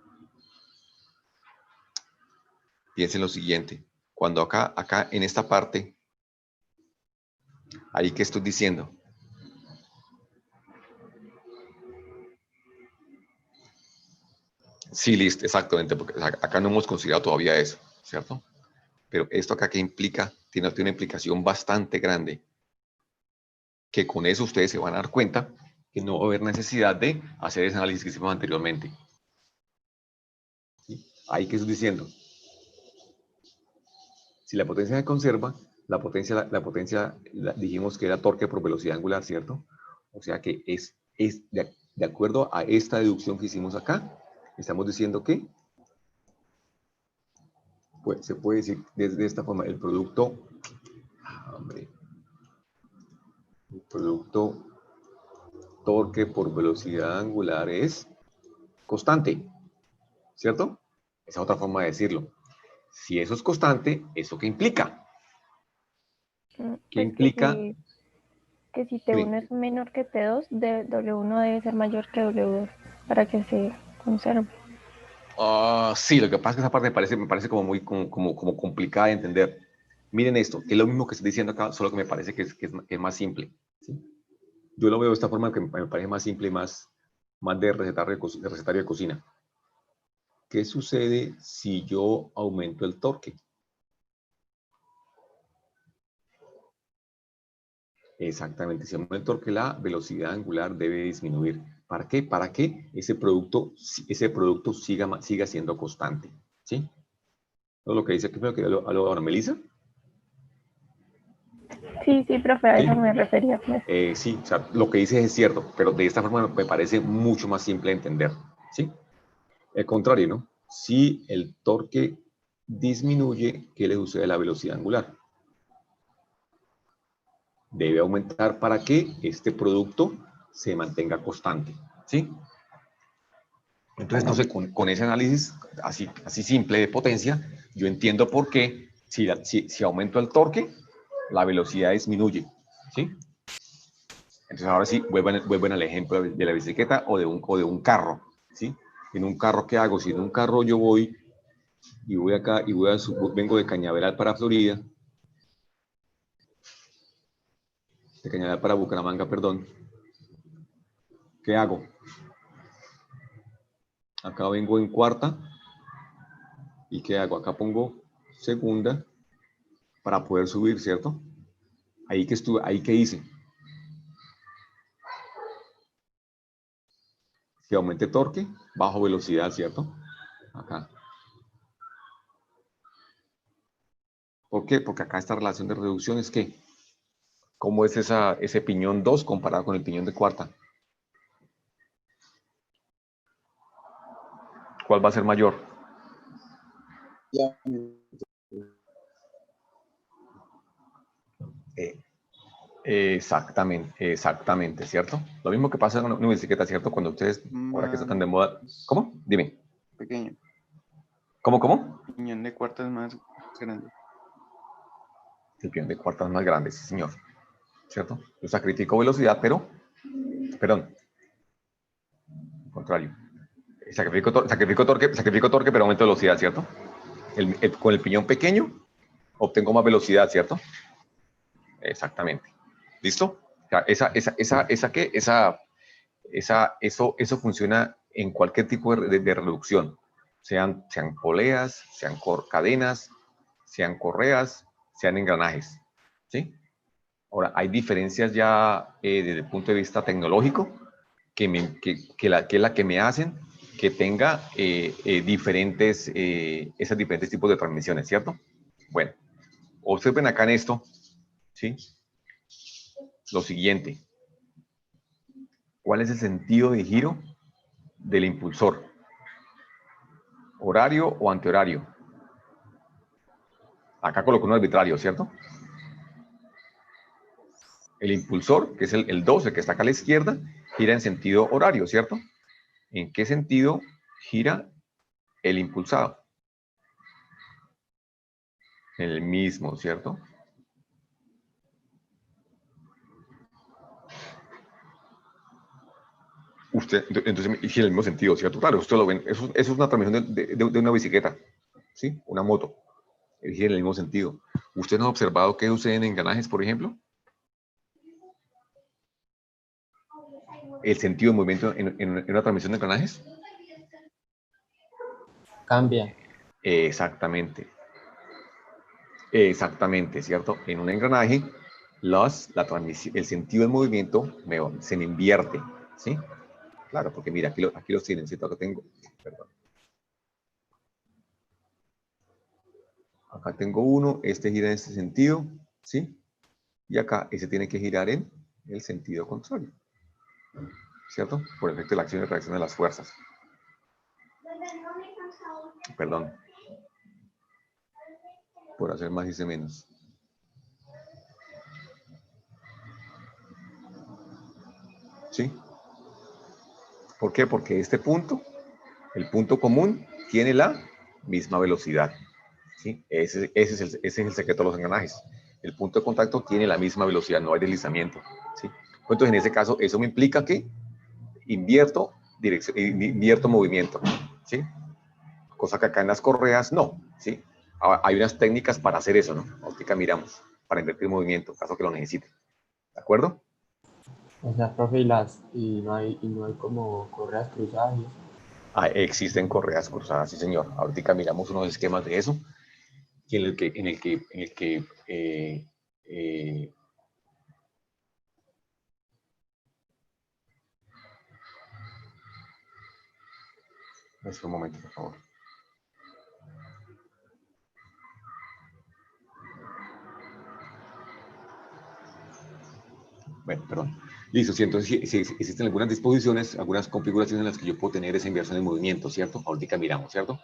Piensen lo siguiente. Cuando acá en esta parte, ahí que estoy diciendo. Sí, listo, exactamente, porque acá no hemos considerado todavía eso, ¿cierto? Pero esto acá que implica, tiene una implicación bastante grande, que con eso ustedes se van a dar cuenta que no va a haber necesidad de hacer ese análisis que hicimos anteriormente. ¿Sí? Ahí que estoy diciendo. Si la potencia se conserva, la potencia dijimos que era torque por velocidad angular, ¿cierto? O sea que es de acuerdo a esta deducción que hicimos acá, estamos diciendo que pues, se puede decir de esta forma, el producto torque por velocidad angular es constante, ¿cierto? Esa es otra forma de decirlo. Si eso es constante, ¿eso qué implica? ¿Qué Pues implica? que si T1 es menor que T2, W1 debe ser mayor que W2 para que se conserve. Sí, lo que pasa es que esa parte me parece como muy como complicada de entender. Miren esto, que es lo mismo que estoy diciendo acá, solo que me parece que es más simple. ¿Sí? Yo lo veo de esta forma que me parece más simple y más de recetario de cocina. ¿Qué sucede si yo aumento el torque? Exactamente, si aumento el torque, la velocidad angular debe disminuir. ¿Para qué? Para que ese producto siga siendo constante. ¿Sí? ¿No es lo que dice aquí? ¿A lo ahora, Melissa? Sí, profe, a ¿Sí? eso me refería. Pues. Sí, o sea, lo que dices es cierto, pero de esta forma me parece mucho más simple de entender. ¿Sí? El contrario, ¿no? Si el torque disminuye, ¿qué le sucede a la velocidad angular? Debe aumentar para que este producto se mantenga constante. ¿Sí? Entonces, no sé, con ese análisis así simple de potencia, yo entiendo por qué si aumento el torque, la velocidad disminuye. ¿Sí? Entonces, ahora sí, vuelven al ejemplo de la bicicleta o de un carro. ¿Sí? En un carro, ¿qué hago? Si en un carro yo voy acá y vengo de Cañaveral para Florida, de Cañaveral para Bucaramanga, perdón, ¿qué hago? Acá vengo en cuarta, ¿y qué hago? Acá pongo segunda para poder subir, ¿cierto? Ahí que hice. Si aumente torque, bajo velocidad, ¿cierto? Acá. ¿Por qué? Porque acá esta relación de reducción es que, ¿cómo es ese piñón 2 comparado con el piñón de cuarta? ¿Cuál va a ser mayor? Exactamente, ¿cierto? Lo mismo que pasa en una bicicleta, ¿cierto? Cuando ustedes, ahora que está tan de moda. ¿Cómo? Dime. Pequeño. ¿Cómo? El piñón de cuarta es más grande. El piñón de cuarta es más grande, sí, señor. ¿Cierto? Yo sacrifico velocidad, pero, perdón, al contrario. Sacrifico torque, pero aumento velocidad, ¿cierto? Con el piñón pequeño obtengo más velocidad, ¿cierto? Exactamente. ¿Listo? O sea, eso funciona en cualquier tipo de reducción. Sean poleas, sean cadenas, sean correas, sean engranajes, ¿sí? Ahora, hay diferencias ya desde el punto de vista tecnológico que es la que me hacen que tenga esos diferentes tipos de transmisiones, ¿cierto? Bueno, observen acá en esto, ¿sí? Lo siguiente. ¿Cuál es el sentido de giro del impulsor? ¿Horario o antihorario? Acá coloco un arbitrario, ¿cierto? El impulsor, que es el 12, que está acá a la izquierda, gira en sentido horario, ¿cierto? ¿En qué sentido gira el impulsado? En el mismo, ¿cierto? Usted, entonces, gira en el mismo sentido, ¿cierto? Claro, usted lo ven. Eso es una transmisión de una bicicleta, ¿sí? Una moto. Gira en el mismo sentido. ¿Usted no ha observado qué sucede en engranajes, por ejemplo? El sentido de movimiento en una transmisión de engranajes. Cambia. Exactamente. Exactamente, ¿cierto? En un engranaje, el sentido del movimiento se me invierte, ¿sí? Claro, porque mira, aquí los tienen, ¿cierto? Acá tengo, perdón. Acá tengo uno, este gira en este sentido, ¿sí? Y acá, ese tiene que girar en el sentido contrario, ¿cierto? Por efecto de la acción y reacción de las fuerzas. Perdón. Por hacer más hice menos. ¿Sí? ¿Por qué? Porque este punto, el punto común, tiene la misma velocidad. ¿Sí? Ese es el secreto de los engranajes. El punto de contacto tiene la misma velocidad, no hay deslizamiento. ¿Sí? Entonces, en ese caso, eso me implica que invierto movimiento. ¿Sí? Cosa que acá en las correas no. ¿Sí? Hay unas técnicas para hacer eso, ¿no? Ahorita miramos, para invertir movimiento, caso que lo necesite. ¿De acuerdo? O sea, profe, y no hay como correas cruzadas. Existen correas cruzadas, sí señor. Ahorita miramos unos esquemas de eso, en el que un momento, por favor. Bueno, perdón. Listo, sí, entonces si existen algunas disposiciones, algunas configuraciones en las que yo puedo tener esa inversión de movimiento, ¿cierto? Ahorita miramos, ¿cierto?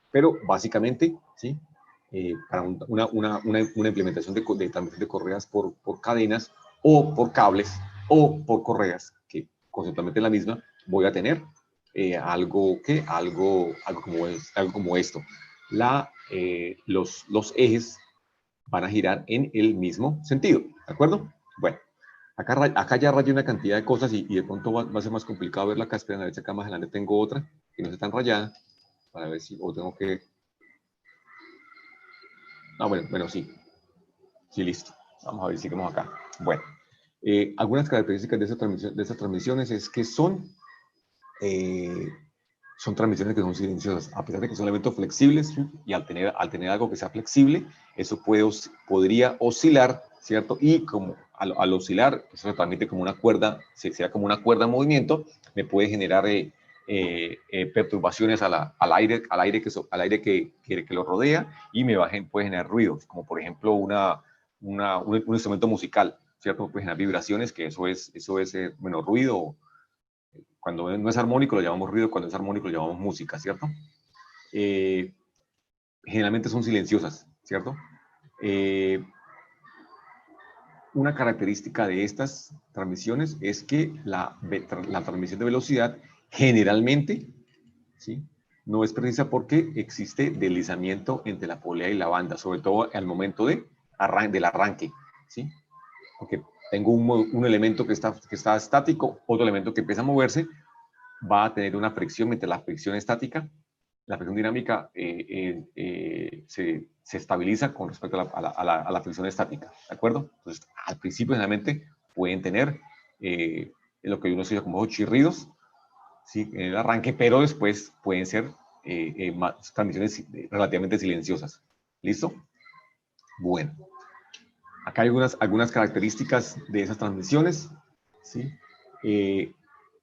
Pero básicamente, ¿sí? Para una implementación de transmisión de correas por cadenas o por cables o por correas, que conceptualmente es la misma, voy a tener algo como esto. Los ejes van a girar en el mismo sentido, ¿de acuerdo? Bueno, acá ya rayé una cantidad de cosas y de pronto va a ser más complicado verla acá. Esperen a ver si acá más adelante tengo otra que no esté tan rayada, para ver si, o tengo que... Ah, bueno, sí. Sí, listo. Vamos a ver, sigamos acá. Bueno, algunas características de estas transmisiones es que son transmisiones que son silenciosas. A pesar de que son elementos flexibles, y al tener algo que sea flexible, eso podría oscilar, ¿cierto? Y como al oscilar, eso se transmite como una cuerda, sea como una cuerda en movimiento, me puede generar perturbaciones al aire que lo rodea, y puede generar ruidos, como por ejemplo un instrumento musical, ¿cierto? Puede generar vibraciones, que eso es ruido. Cuando no es armónico lo llamamos ruido, cuando es armónico lo llamamos música, ¿cierto? Generalmente son silenciosas, ¿cierto? Una característica de estas transmisiones es que la transmisión de velocidad generalmente, ¿sí?, no es precisa porque existe deslizamiento entre la polea y la banda, sobre todo al momento del arranque, ¿sí? Porque tengo un elemento que está estático, otro elemento que empieza a moverse, va a tener una fricción. Mientras la fricción estática, la fricción dinámica se estabiliza con respecto a la fricción estática, ¿de acuerdo? Entonces, al principio generalmente pueden tener lo que uno se llama como chirridos, ¿sí?, en el arranque, pero después pueden ser transmisiones relativamente silenciosas. ¿Listo? Bueno, acá hay algunas características de esas transmisiones, ¿sí?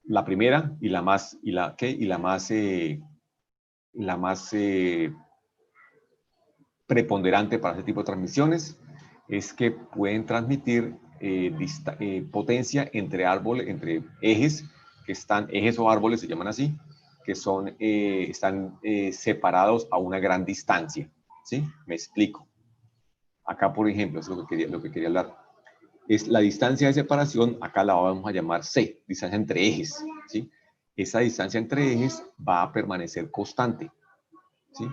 La primera y la más, preponderante para este tipo de transmisiones es que pueden transmitir potencia entre árboles, entre ejes, ejes o árboles se llaman así, que están separados a una gran distancia, ¿sí? Me explico. Acá, por ejemplo, es lo que quería hablar. Es la distancia de separación, acá la vamos a llamar C, distancia entre ejes, ¿sí? Esa distancia entre ejes va a permanecer constante, ¿sí?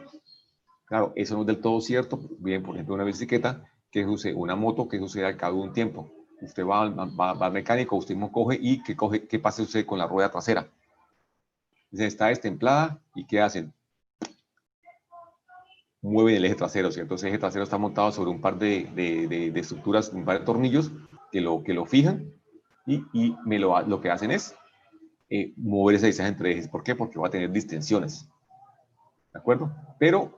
Claro, eso no es del todo cierto. Bien, por ejemplo, una bicicleta, que use una moto, que sucede al cabo de un tiempo. Usted va al mecánico, usted mismo coge y ¿qué pasa usted con la rueda trasera? Dice, está destemplada y ¿qué hacen? Mueven el eje trasero, ¿cierto? Ese eje trasero está montado sobre un par de estructuras, un par de tornillos que lo fijan y lo que hacen es mover esa distancia entre ejes. ¿Por qué? Porque va a tener distensiones. ¿De acuerdo? Pero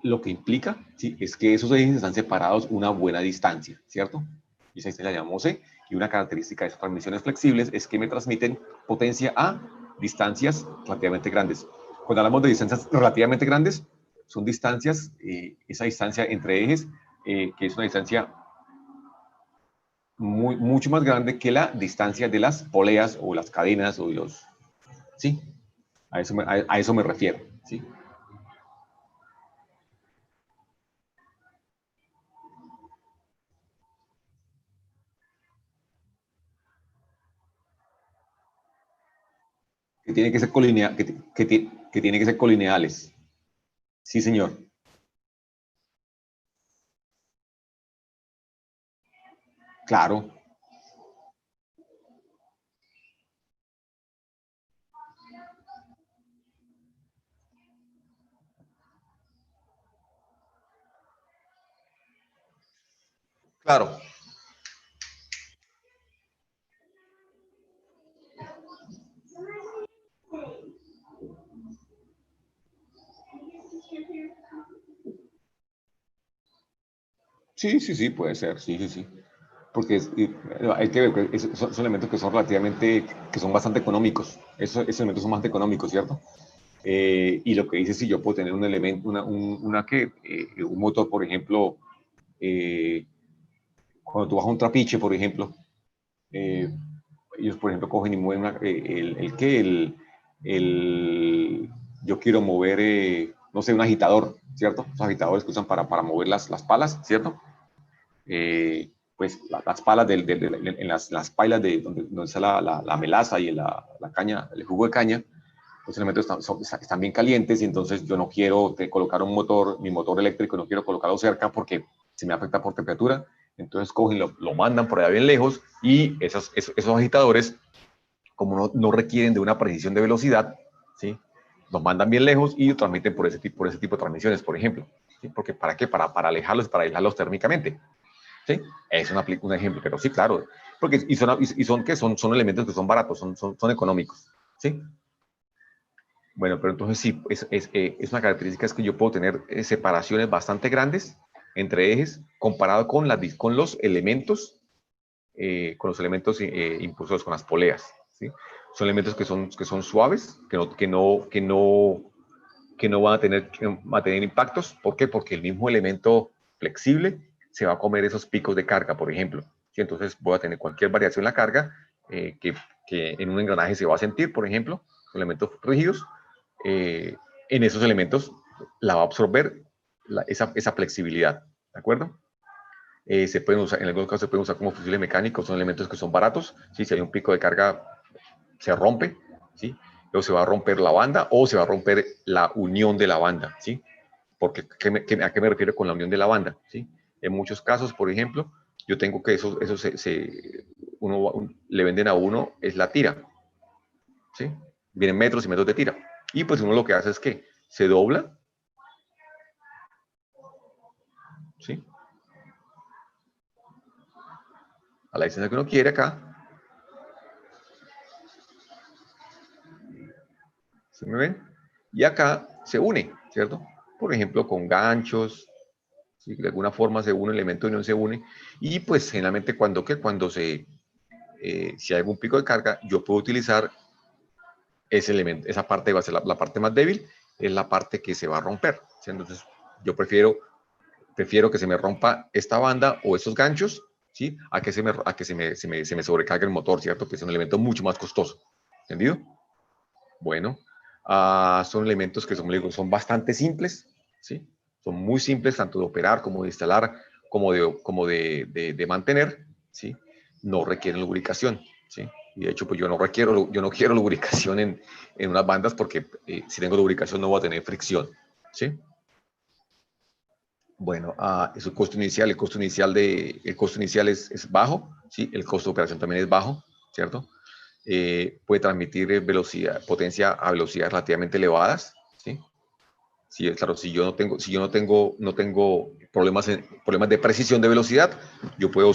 lo que implica, ¿sí? Es que esos ejes están separados una buena distancia, ¿cierto? Y esa distancia la llamamos C, y una característica de esas transmisiones flexibles es que me transmiten potencia a distancias relativamente grandes. Cuando hablamos de distancias relativamente grandes, son distancias, esa distancia entre ejes, que es una distancia mucho más grande que la distancia de las poleas o las cadenas o los... ¿Sí? A eso me refiero, ¿sí? Que tiene que ser colineal, que tiene que ser colineales. Sí, señor. Claro. Claro. Sí, puede ser, sí. Porque hay que ver que son elementos que son que son bastante económicos. Esos elementos son bastante económicos, ¿cierto? Y lo que dice, si yo puedo tener un elemento, un motor, por ejemplo, cuando tú vas a un trapiche, por ejemplo, ellos, por ejemplo, cogen y mueven yo quiero mover, no sé, un agitador, ¿cierto? Los agitadores que usan para mover las palas, ¿cierto? Pues las palas en las pailas donde está la melaza y la caña, el jugo de caña, los elementos están bien calientes y entonces yo no quiero colocar mi motor eléctrico, no quiero colocarlo cerca porque se me afecta por temperatura. Entonces cogen, lo mandan por allá bien lejos y esos agitadores, como no requieren de una precisión de velocidad, ¿sí? Los mandan bien lejos y lo transmiten por ese tipo de transmisiones, por ejemplo. ¿Sí? Porque ¿para qué? Para aislarlos térmicamente. ¿Sí? Es un ejemplo, pero sí, claro. Porque, son elementos que son baratos, son económicos. ¿Sí? Bueno, pero entonces sí, es una característica es que yo puedo tener separaciones bastante grandes entre ejes comparado con los elementos impulsores, con las poleas. ¿Sí? Son elementos que son suaves, que no van a tener impactos. ¿Por qué? Porque el mismo elemento flexible se va a comer esos picos de carga, por ejemplo. ¿Sí? Entonces voy a tener cualquier variación en la carga que en un engranaje se va a sentir, por ejemplo, elementos rígidos. En esos elementos la va a absorber esa flexibilidad, ¿de acuerdo? Se pueden usar, en algunos casos se pueden usar como fusibles mecánicos, son elementos que son baratos, ¿sí? Si hay un pico de carga, se rompe, ¿sí? Luego se va a romper la banda o se va a romper la unión de la banda, ¿sí? Porque, ¿a qué me refiero con la unión de la banda? ¿Sí? En muchos casos, por ejemplo, yo tengo que le venden a uno, es la tira, ¿sí? Vienen metros y metros de tira. Y pues uno lo que hace es que se dobla, ¿sí? A la distancia que uno quiere acá. ¿Se me ven? Y acá se une, ¿cierto? por ejemplo, con ganchos, ¿sí? De alguna forma se une, el elemento de unión se une, y pues generalmente cuando si hay algún pico de carga, yo puedo utilizar ese elemento, esa parte va a ser la parte más débil, es la parte que se va a romper, ¿sí? Entonces yo prefiero que se me rompa esta banda o esos ganchos, ¿sí? A que se me sobrecargue el motor, ¿cierto? Que es un elemento mucho más costoso, ¿entendido? Bueno, son elementos que son bastante simples, ¿sí? Son muy simples tanto de operar como de instalar, como de mantener, ¿sí? No requieren lubricación, ¿sí? Y de hecho, pues yo no quiero lubricación en unas bandas porque si tengo lubricación no voy a tener fricción, ¿sí? Bueno, el costo inicial es bajo, ¿sí? El costo de operación también es bajo, ¿cierto? Puede transmitir potencia a velocidades relativamente elevadas, ¿sí? Sí, claro, si yo no tengo problemas de precisión de velocidad, yo puedo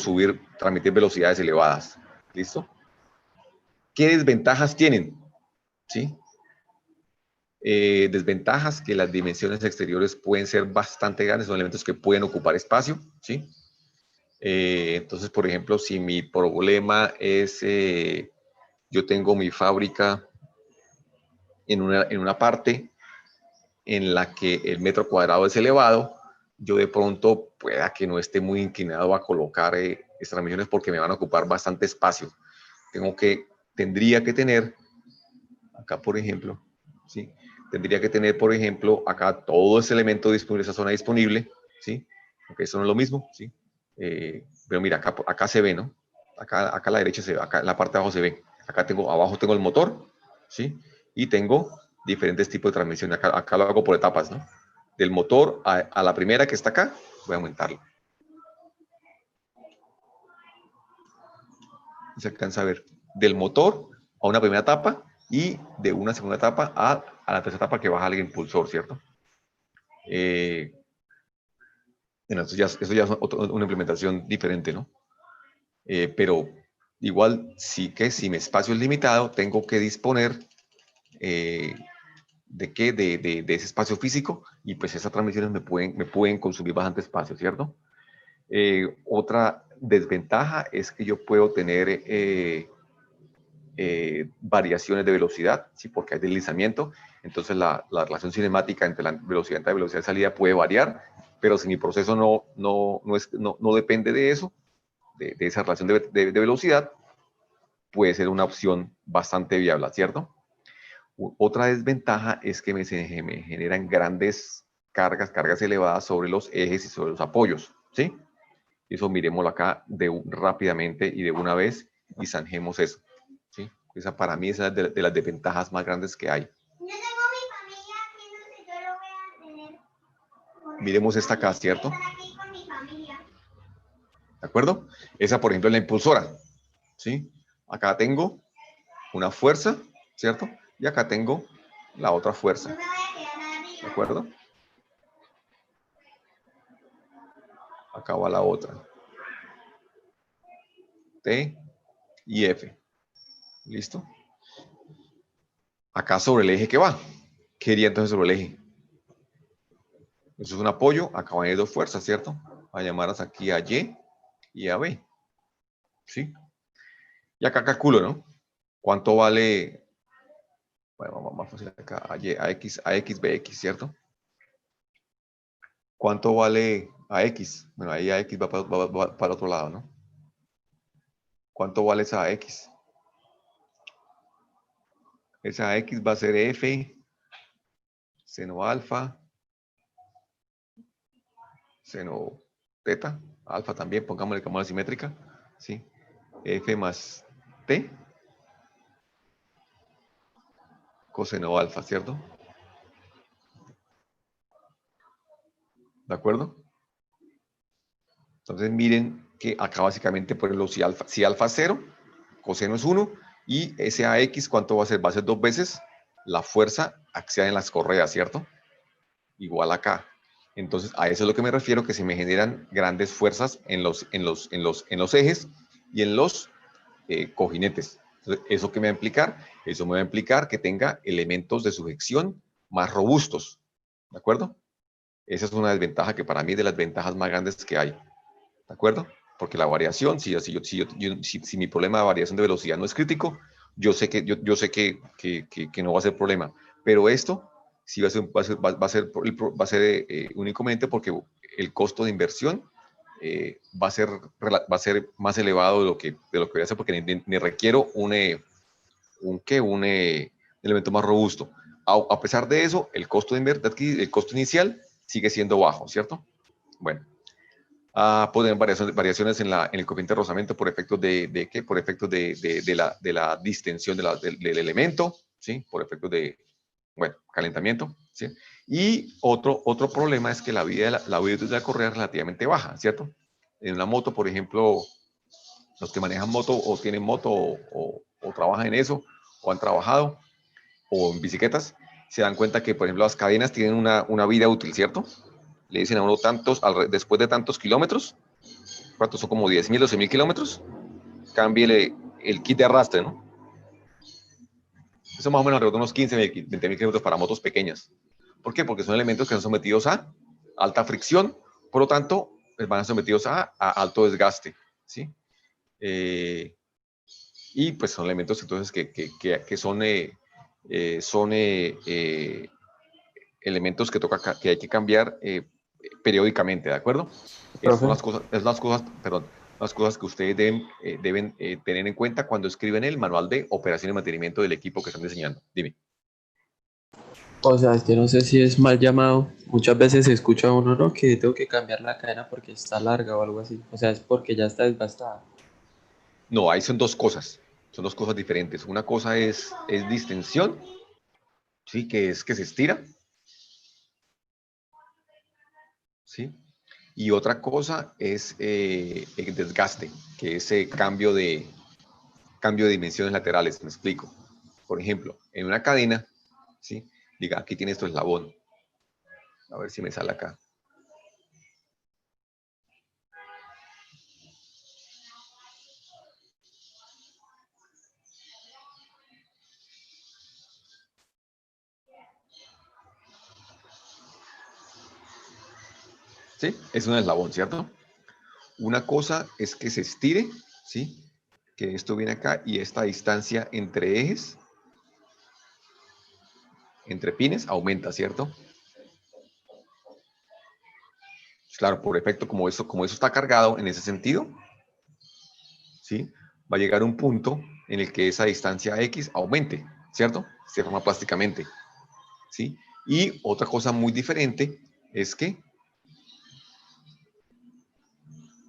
transmitir velocidades elevadas, ¿listo? ¿Qué desventajas tienen? ¿Sí? Desventajas, que las dimensiones exteriores pueden ser bastante grandes, son elementos que pueden ocupar espacio, ¿sí? Entonces, por ejemplo, si mi problema es, yo tengo mi fábrica en una parte en la que el metro cuadrado es elevado, yo de pronto pueda que no esté muy inclinado a colocar estas transmisiones porque me van a ocupar bastante espacio. Tendría que tener, acá por ejemplo, ¿sí? Tendría que tener, por ejemplo, acá todo ese elemento disponible, esa zona disponible, ¿sí? Porque eso no es lo mismo, ¿sí? Pero mira, acá se ve, ¿no? Acá a la derecha se ve, acá en la parte de abajo se ve. Abajo tengo el motor, ¿sí? Y tengo diferentes tipos de transmisión. Acá lo hago por etapas, ¿no? Del motor a la primera que está acá, voy a aumentarlo. Se alcanza a ver. Del motor a una primera etapa y de una segunda etapa a la tercera etapa que baja el impulsor, ¿cierto? Bueno, eso ya es una implementación diferente, ¿no? Pero igual sí que si mi espacio es limitado, tengo que disponer de ese espacio físico, y pues esas transmisiones me pueden consumir bastante espacio, ¿cierto? Otra desventaja es que yo puedo tener variaciones de velocidad, ¿sí? Porque hay deslizamiento, entonces la relación cinemática entre la velocidad de entrada y velocidad de salida puede variar, pero si mi proceso no depende de eso, de esa relación de velocidad, puede ser una opción bastante viable, ¿cierto? Otra desventaja es que se me generan grandes cargas elevadas sobre los ejes y sobre los apoyos, ¿sí? Eso miremoslo acá rápidamente y de una vez y zanjemos eso, ¿sí? Esa para mí es de las desventajas más grandes que hay. Yo tengo mi familia aquí donde yo lo voy a tener. Miremos esta acá, ¿cierto? ¿De acuerdo? Esa, por ejemplo, es la impulsora, ¿sí? Acá tengo una fuerza, ¿cierto? Y acá tengo la otra fuerza, ¿de acuerdo? Acá va la otra. T y F. ¿Listo? Acá sobre el eje que va. ¿Qué iría entonces sobre el eje? Eso es un apoyo. Acá van a ir dos fuerzas, ¿cierto? Voy a llamarlas aquí a Y y a B. ¿Sí? Y acá calculo, ¿no? ¿Cuánto vale? Bueno, vamos más fácil acá. A Y, a X, BX, ¿cierto? ¿Cuánto vale AX? Bueno, ahí AX va para el otro lado, ¿no? ¿Cuánto vale esa AX? Esa X va a ser F, seno alfa, seno teta, alfa también, pongámosle cámara simétrica, ¿sí? F más T, coseno alfa, ¿cierto? ¿De acuerdo? Entonces miren que acá básicamente por ejemplo, si alfa es 0, coseno es 1, y ese AX, ¿cuánto va a ser? Va a ser 2 veces la fuerza axial en las correas, ¿cierto? Igual acá. Entonces, a eso es lo que me refiero, que se me generan grandes fuerzas en los ejes y en los cojinetes. Entonces, ¿eso qué me va a implicar? Eso me va a implicar que tenga elementos de sujeción más robustos, ¿de acuerdo? Esa es una desventaja que para mí es de las ventajas más grandes que hay. ¿De acuerdo? Porque la variación, si mi problema de variación de velocidad no es crítico, yo sé que no va a ser problema. Pero esto sí va a ser un inconveniente porque el costo de inversión va a ser más elevado de lo que voy a hacer porque ni requiero un elemento más robusto. A pesar de eso, el costo el costo inicial sigue siendo bajo, ¿cierto? Bueno. Pueden variaciones en el coeficiente de rozamiento por efectos de ¿qué? Por efectos de la distensión del elemento, ¿sí? Por efectos de, bueno, calentamiento, ¿sí? Y otro problema es que la vida de la correa es relativamente baja, ¿cierto? En una moto, por ejemplo, los que manejan moto o tienen moto o trabajan en eso, o han trabajado, o en bicicletas, se dan cuenta que, por ejemplo, las cadenas tienen una vida útil, ¿cierto? Le dicen a uno después de tantos kilómetros, ¿cuántos son? Como 10.000, 12.000 kilómetros, cámbiele el kit de arrastre, ¿no? Eso más o menos alrededor de unos 15, 20.000 kilómetros para motos pequeñas. ¿Por qué? Porque son elementos que son sometidos a alta fricción, por lo tanto, van a ser sometidos a alto desgaste, ¿sí? Y pues son elementos entonces que son elementos que hay que cambiar periódicamente, ¿de acuerdo? Esas son las cosas que ustedes deben tener en cuenta cuando escriben el manual de operación y mantenimiento del equipo que están diseñando. Dime. O sea, es que no sé si es mal llamado. Muchas veces se escucha a uno, ¿no? Que tengo que cambiar la cadena porque está larga o algo así. O sea, es porque ya está desgastada. No, ahí son dos cosas diferentes. Una cosa es distensión, ¿sí? Que es que se estira, ¿sí? Y otra cosa es el desgaste, que es cambio de dimensiones laterales. Me explico. Por ejemplo, en una cadena, ¿sí? Diga, aquí tiene esto eslabón. A ver si me sale acá. ¿Sí? Es un eslabón, ¿cierto? Una cosa es que se estire, ¿sí? Que esto viene acá y esta distancia entre ejes, entre pines, aumenta, ¿cierto? Claro, por efecto, como eso está cargado en ese sentido, ¿sí? Va a llegar un punto en el que esa distancia X aumente, ¿cierto? Se forma plásticamente, ¿sí? Y otra cosa muy diferente es que,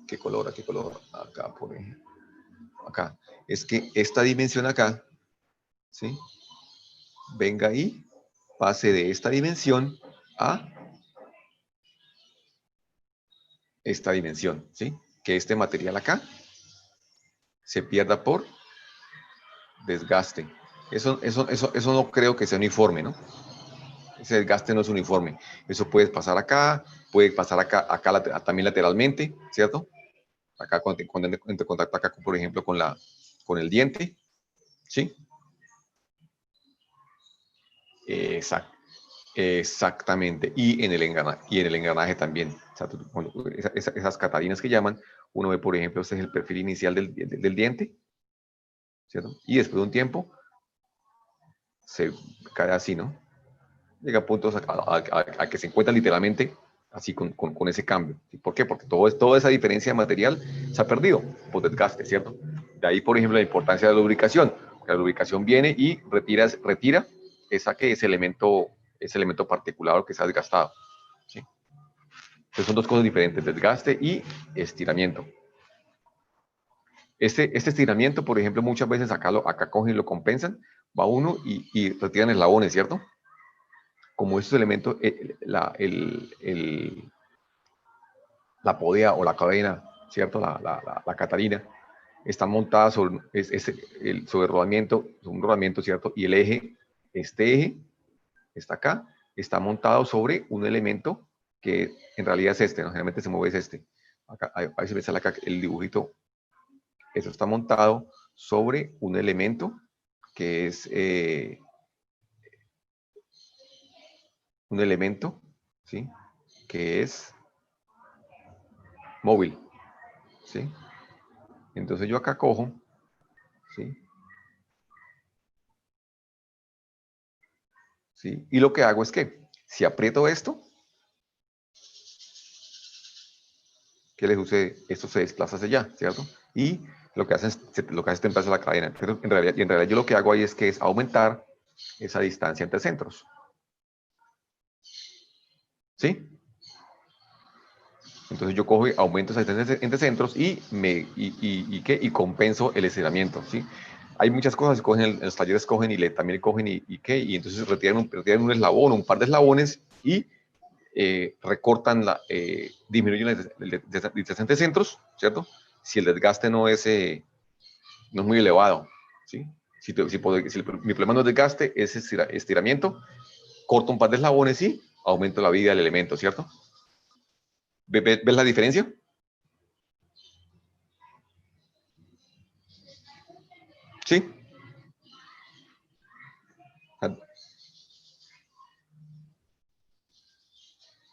¿qué color? Acá, por ejemplo. Acá. Es que esta dimensión acá, ¿sí? Venga y pase de esta dimensión a esta dimensión, ¿sí? Que este material acá se pierda por desgaste. Eso no creo que sea uniforme, ¿no? Ese desgaste no es uniforme. Eso puede pasar acá también lateralmente, ¿cierto? Acá cuando entre contacto acá, por ejemplo, con el diente, ¿sí? Exactamente. Y en el engranaje también. O sea, esas catalinas que llaman, uno ve, por ejemplo, este es el perfil inicial del diente, ¿cierto? Y después de un tiempo, se cae así, ¿no? Llega a puntos a que se encuentran literalmente así con ese cambio. ¿Por qué? Porque toda esa diferencia de material se ha perdido por desgaste, ¿cierto? De ahí, por ejemplo, la importancia de la lubricación. La lubricación viene y retira ese elemento particular que se ha desgastado, ¿sí? Entonces son dos cosas diferentes, desgaste y estiramiento. Este estiramiento, por ejemplo, muchas veces acá cogen y lo compensan, va uno y retiran eslabones, ¿cierto? Como estos elementos, la podea o la cadena, ¿cierto? La Catarina, está montada sobre un rodamiento, ¿cierto? Y el eje, este eje, está acá, está montado sobre un elemento que en realidad es este, ¿no? Generalmente se mueve es este. Acá, ahí se me sale acá el dibujito. Eso está montado sobre un elemento que es un elemento, ¿sí? que es móvil, ¿sí? Entonces yo acá cojo, ¿sí? ¿Sí? Y lo que hago es que, si aprieto esto, ¿qué les sucede? Esto se desplaza hacia allá, ¿cierto? Y lo que hace es templazar la cadena. Pero en realidad yo lo que hago ahí es aumentar esa distancia entre centros. ¿Sí? Entonces yo cojo y aumento esa distancia entre centros y compenso el estiramiento, ¿sí? Hay muchas cosas, en los talleres cogen también cogen y entonces retiran un eslabón, un par de eslabones y recortan, disminuyen la distancia entre centros, ¿cierto? Si el desgaste no es muy elevado, ¿sí? Si mi problema no es desgaste, es estiramiento, corto un par de eslabones y aumento la vida del elemento, ¿cierto? ¿Ves la diferencia? ¿Sí?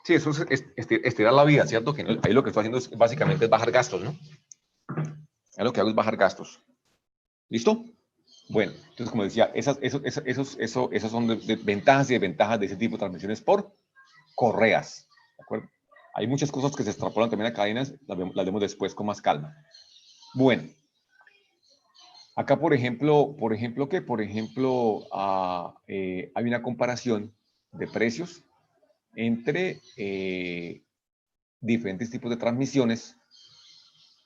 Sí, eso es estirar la vida, ¿cierto? Que ahí lo que estoy haciendo es básicamente bajar gastos, ¿no? Ahí lo que hago es bajar gastos. ¿Listo? Bueno, entonces como decía, esos son ventajas y desventajas de ese tipo de transmisiones por correas, ¿de acuerdo? Hay muchas cosas que se extrapolan también a cadenas, las vemos después con más calma. Bueno, acá por ejemplo, hay una comparación de precios entre diferentes tipos de transmisiones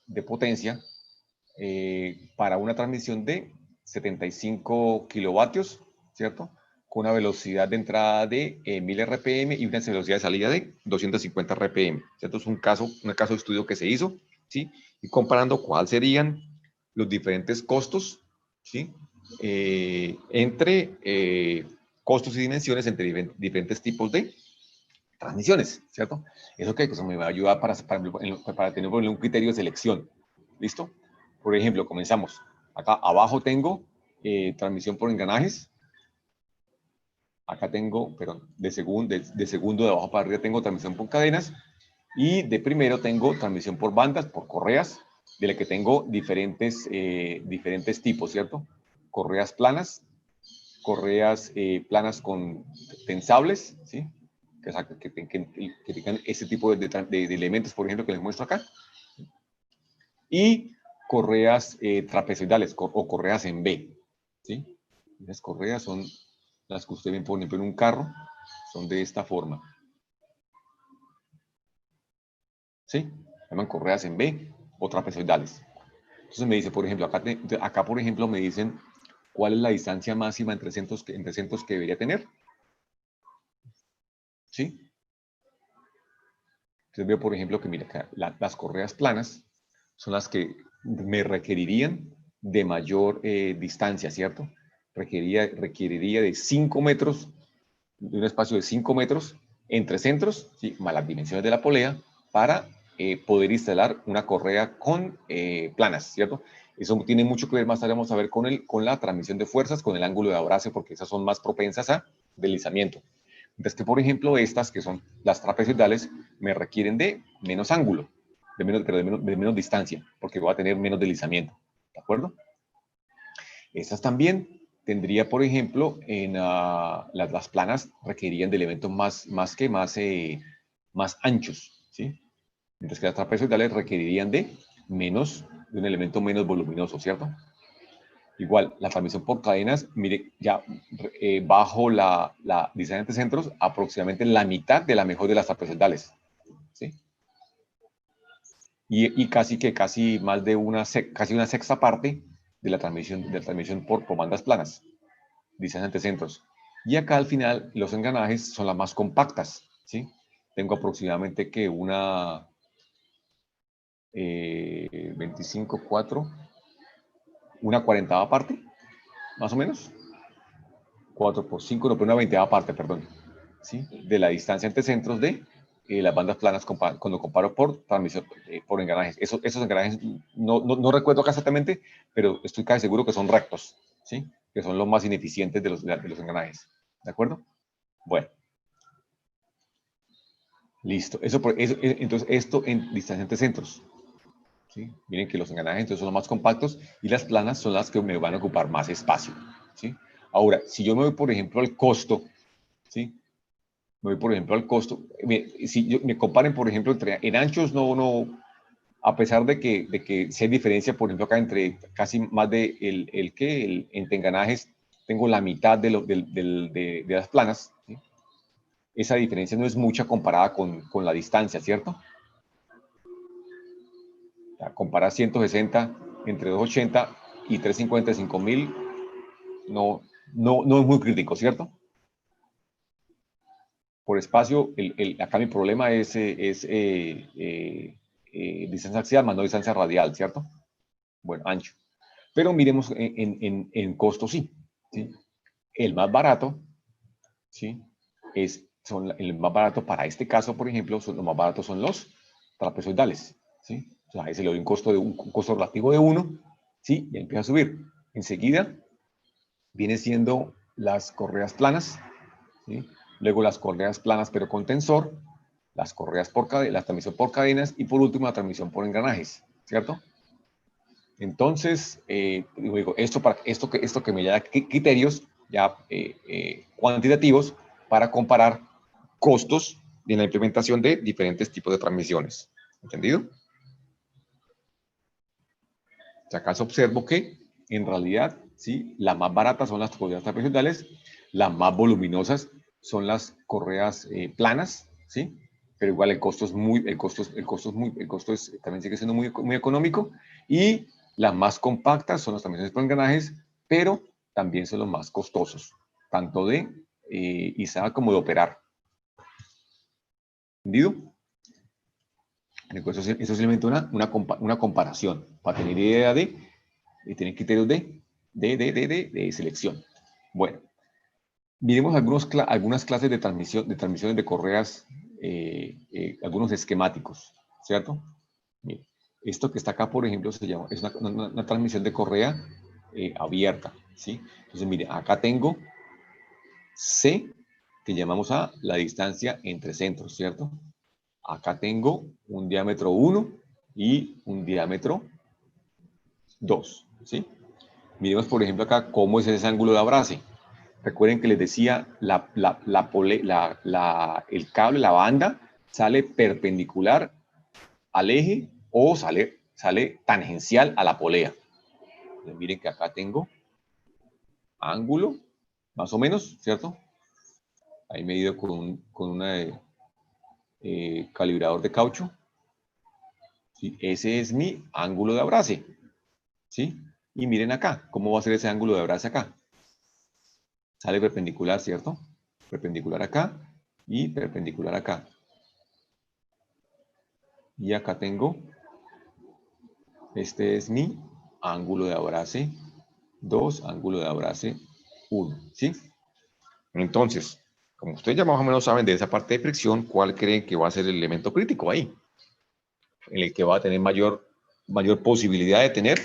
de potencia para una transmisión de 75 kilovatios, ¿cierto? Con una velocidad de entrada de 1000 RPM y una velocidad de salida de 250 RPM, ¿cierto? Es un caso de estudio que se hizo, ¿sí? Y comparando cuáles serían los diferentes costos, ¿sí? Entre costos y dimensiones entre diferentes tipos de transmisiones, ¿cierto? ¿Eso qué? Pues me va a ayudar para tener un criterio de selección. ¿Listo? Por ejemplo, comenzamos. Acá abajo tengo transmisión por engranajes. Acá tengo, perdón, de segundo de abajo para arriba tengo transmisión por cadenas. Y de primero tengo transmisión por bandas, por correas, de la que tengo diferentes tipos, ¿cierto? Correas planas con tensables, ¿sí? Que tengan ese tipo de elementos, por ejemplo, que les muestro acá. Y correas trapezoidales o correas en B, ¿sí? Las correas son las que usted ve, por ejemplo, en un carro, son de esta forma. ¿Sí? Se llaman correas en B o trapezoidales. Entonces me dice, por ejemplo, acá por ejemplo, me dicen cuál es la distancia máxima entre centros que debería tener. ¿Sí? Entonces veo, por ejemplo, que mira, acá, las correas planas son las que me requerirían de mayor distancia, ¿cierto? Requeriría de 5 metros, de un espacio de 5 metros entre centros, ¿sí? Más las dimensiones de la polea, para poder instalar una correa con planas, ¿cierto? Eso tiene mucho que ver, más tarde vamos a ver con la transmisión de fuerzas, con el ángulo de abrazo, porque esas son más propensas a deslizamiento. Mientras que, por ejemplo, estas, que son las trapezoidales, me requieren de menos ángulo, de menos distancia, porque voy a tener menos deslizamiento, ¿de acuerdo? Estas también tendría, por ejemplo, las planas requerirían de elementos más anchos, ¿sí? Mientras que las trapezoidales requerirían de un elemento menos voluminoso, ¿cierto? Igual, la transmisión por cadenas, mire, ya bajo la distancia entre centros, aproximadamente la mitad de la mejor de las trapezoidales, ¿sí? Y casi más de casi una sexta parte de la transmisión por bandas planas, distancia entre centros. Y acá al final, los engranajes son las más compactas, ¿sí? Tengo aproximadamente que una 25, una 40ª parte, más o menos. 4 por 5, no, pero una 20ª parte, perdón, ¿sí? De la distancia entre centros de las bandas planas cuando comparo por transmisión, por engranajes. Esos engranajes, no recuerdo acá exactamente, pero estoy casi seguro que son rectos, ¿sí? Que son los más ineficientes de los engranajes. ¿De acuerdo? Bueno. Listo. Entonces, esto en distancia entre centros. ¿Sí? Miren que los engranajes entonces son los más compactos y las planas son las que me van a ocupar más espacio. ¿Sí? Ahora, si yo me voy, por ejemplo, al costo, ¿sí? Me voy, por ejemplo, al costo. Si me comparen, por ejemplo, en anchos, a pesar de que si hay diferencia, por ejemplo, acá entre casi más de entre engranajes, tengo la mitad de las planas, ¿sí? Esa diferencia no es mucha comparada con la distancia, ¿cierto? O sea, comparar 160 entre 280 y 355.000 no es muy crítico, ¿cierto? Por espacio, acá mi problema es distancia axial más no distancia radial, ¿cierto? Bueno, ancho. Pero miremos en costo, sí. El más barato, ¿sí? El más barato para este caso, por ejemplo, los más baratos son los trapezoidales, ¿sí? O sea, ese le doy un costo relativo de 1, ¿sí? Y empieza a subir. Enseguida viene siendo las correas planas, ¿sí? Luego las correas planas pero con tensor, las correas la transmisión por cadenas y por último la transmisión por engranajes, ¿cierto? Entonces, digo, esto que me da criterios ya cuantitativos para comparar costos en la implementación de diferentes tipos de transmisiones. ¿Entendido? Si acaso observo que en realidad, ¿sí? Las más baratas son las correas trapezoidales, las más voluminosas son las correas planas, ¿sí? Pero igual el costo también sigue siendo muy económico, y las más compactas son las transmisiones por engranajes, pero también son los más costosos, tanto de izar como de operar. ¿Entendido? Eso es simplemente una comparación, para tener idea de tener criterios de selección. Bueno, miremos algunas clases de transmisiones de correas, algunos esquemáticos, ¿cierto? Mire, esto que está acá, por ejemplo, es una transmisión de correa abierta, ¿sí? Entonces, mire, acá tengo C, que llamamos a la distancia entre centros, ¿cierto? Acá tengo un diámetro 1 y un diámetro 2, ¿sí? Miremos, por ejemplo, acá cómo es ese ángulo de abrace. Recuerden que les decía, el cable, la banda, sale perpendicular al eje o sale tangencial a la polea. Entonces, miren que acá tengo ángulo, más o menos, ¿cierto? Ahí medido con un calibrador de caucho. ¿Sí? Ese es mi ángulo de abrace, ¿sí? Y miren acá, ¿cómo va a ser ese ángulo de abrace acá? Sale perpendicular, ¿cierto? Perpendicular acá y perpendicular acá. Y acá tengo, este es mi ángulo de abrace 2, ángulo de abrace 1, ¿sí? Entonces, como ustedes ya más o menos saben de esa parte de fricción, ¿cuál creen que va a ser el elemento crítico ahí? En el que va a tener mayor posibilidad de tener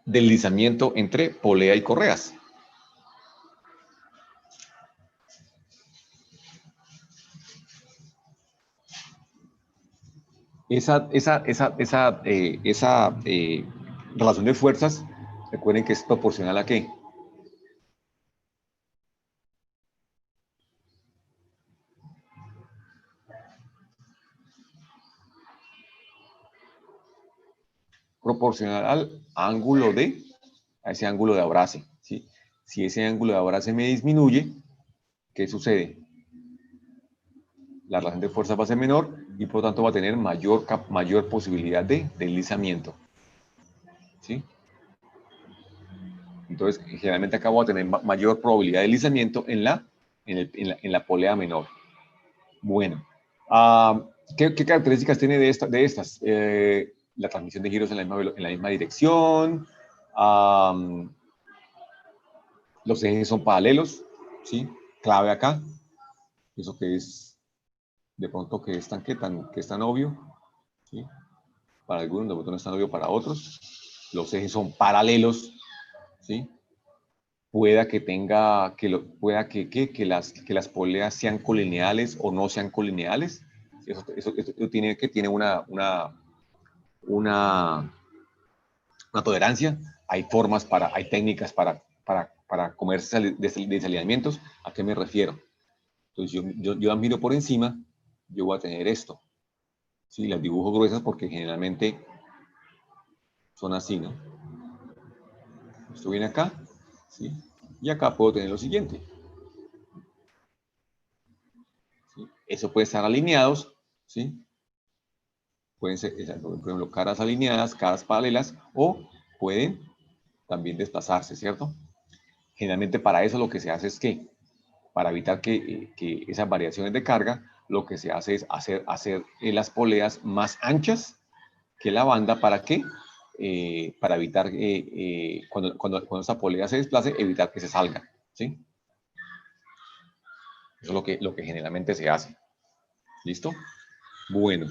deslizamiento entre polea y correas. Esa relación de fuerzas, recuerden que es proporcional a ¿qué? Proporcional al ángulo a ese ángulo de abrace, ¿sí? Si ese ángulo de abrace me disminuye, ¿qué sucede? La relación de fuerza va a ser menor y por lo tanto va a tener mayor posibilidad de deslizamiento, ¿sí? Entonces, generalmente acá voy a tener mayor probabilidad de deslizamiento en la polea menor. Bueno, ¿qué características tiene de estas? La transmisión de giros en la misma dirección, los ejes son paralelos, ¿sí? Clave acá, eso que es, de pronto que es tan obvio, ¿sí? Para algunos, de pronto no es tan obvio para otros. Los ejes son paralelos, ¿sí? pueda que tenga, pueda que las poleas sean colineales o no sean colineales. Eso tiene una tolerancia. Hay formas hay técnicas para comerse desalineamientos. ¿A qué me refiero? Entonces yo las miro por encima, yo voy a tener esto. ¿Sí? Las dibujo gruesas porque generalmente son así, ¿no? Esto viene acá, ¿sí? Y acá puedo tener lo siguiente. ¿Sí? Eso puede estar alineados, ¿sí? Pueden ser, por ejemplo, caras alineadas, caras paralelas, o pueden también desplazarse, ¿cierto? Generalmente para eso lo que se hace es que, para evitar que esas variaciones de carga, lo que se hace es hacer las poleas más anchas que la banda. ¿Para qué? Para evitar cuando esa polea se desplace, evitar que se salga, ¿sí? Eso es lo que generalmente se hace. ¿Listo? Bueno.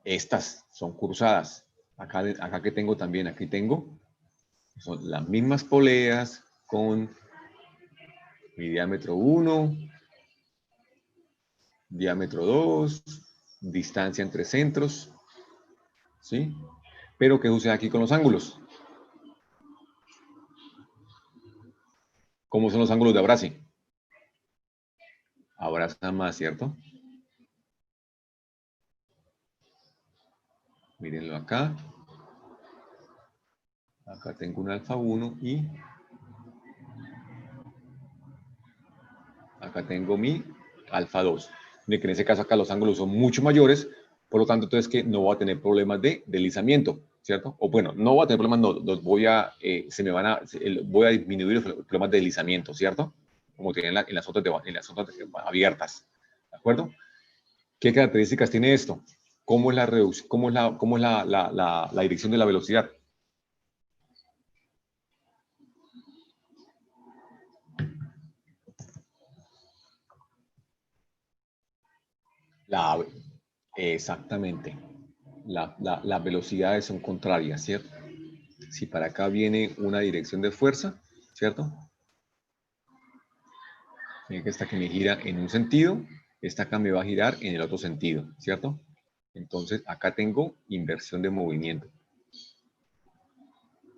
Estas son cruzadas. Acá que tengo también, aquí tengo, son las mismas poleas con mi diámetro 1, diámetro 2, distancia entre centros, ¿sí? Pero ¿qué sucede aquí con los ángulos? ¿Cómo son los ángulos de Abrasi? Abraza más, ¿cierto? Mírenlo acá. Acá tengo un alfa 1 y acá tengo mi alfa 2. En ese caso acá los ángulos son mucho mayores, por lo tanto entonces que no voy a tener problemas de deslizamiento, ¿cierto? O bueno, no voy a tener problemas, no, los voy a, voy a disminuir los problemas de deslizamiento, ¿cierto? Como tienen en las otras abiertas, ¿de acuerdo? ¿Qué características tiene esto? ¿Cómo es la dirección de la velocidad? Exactamente. Las velocidades son contrarias, ¿cierto? Si para acá viene una dirección de fuerza, ¿cierto? Miren que esta que me gira en un sentido, esta acá me va a girar en el otro sentido, ¿cierto? Entonces acá tengo inversión de movimiento.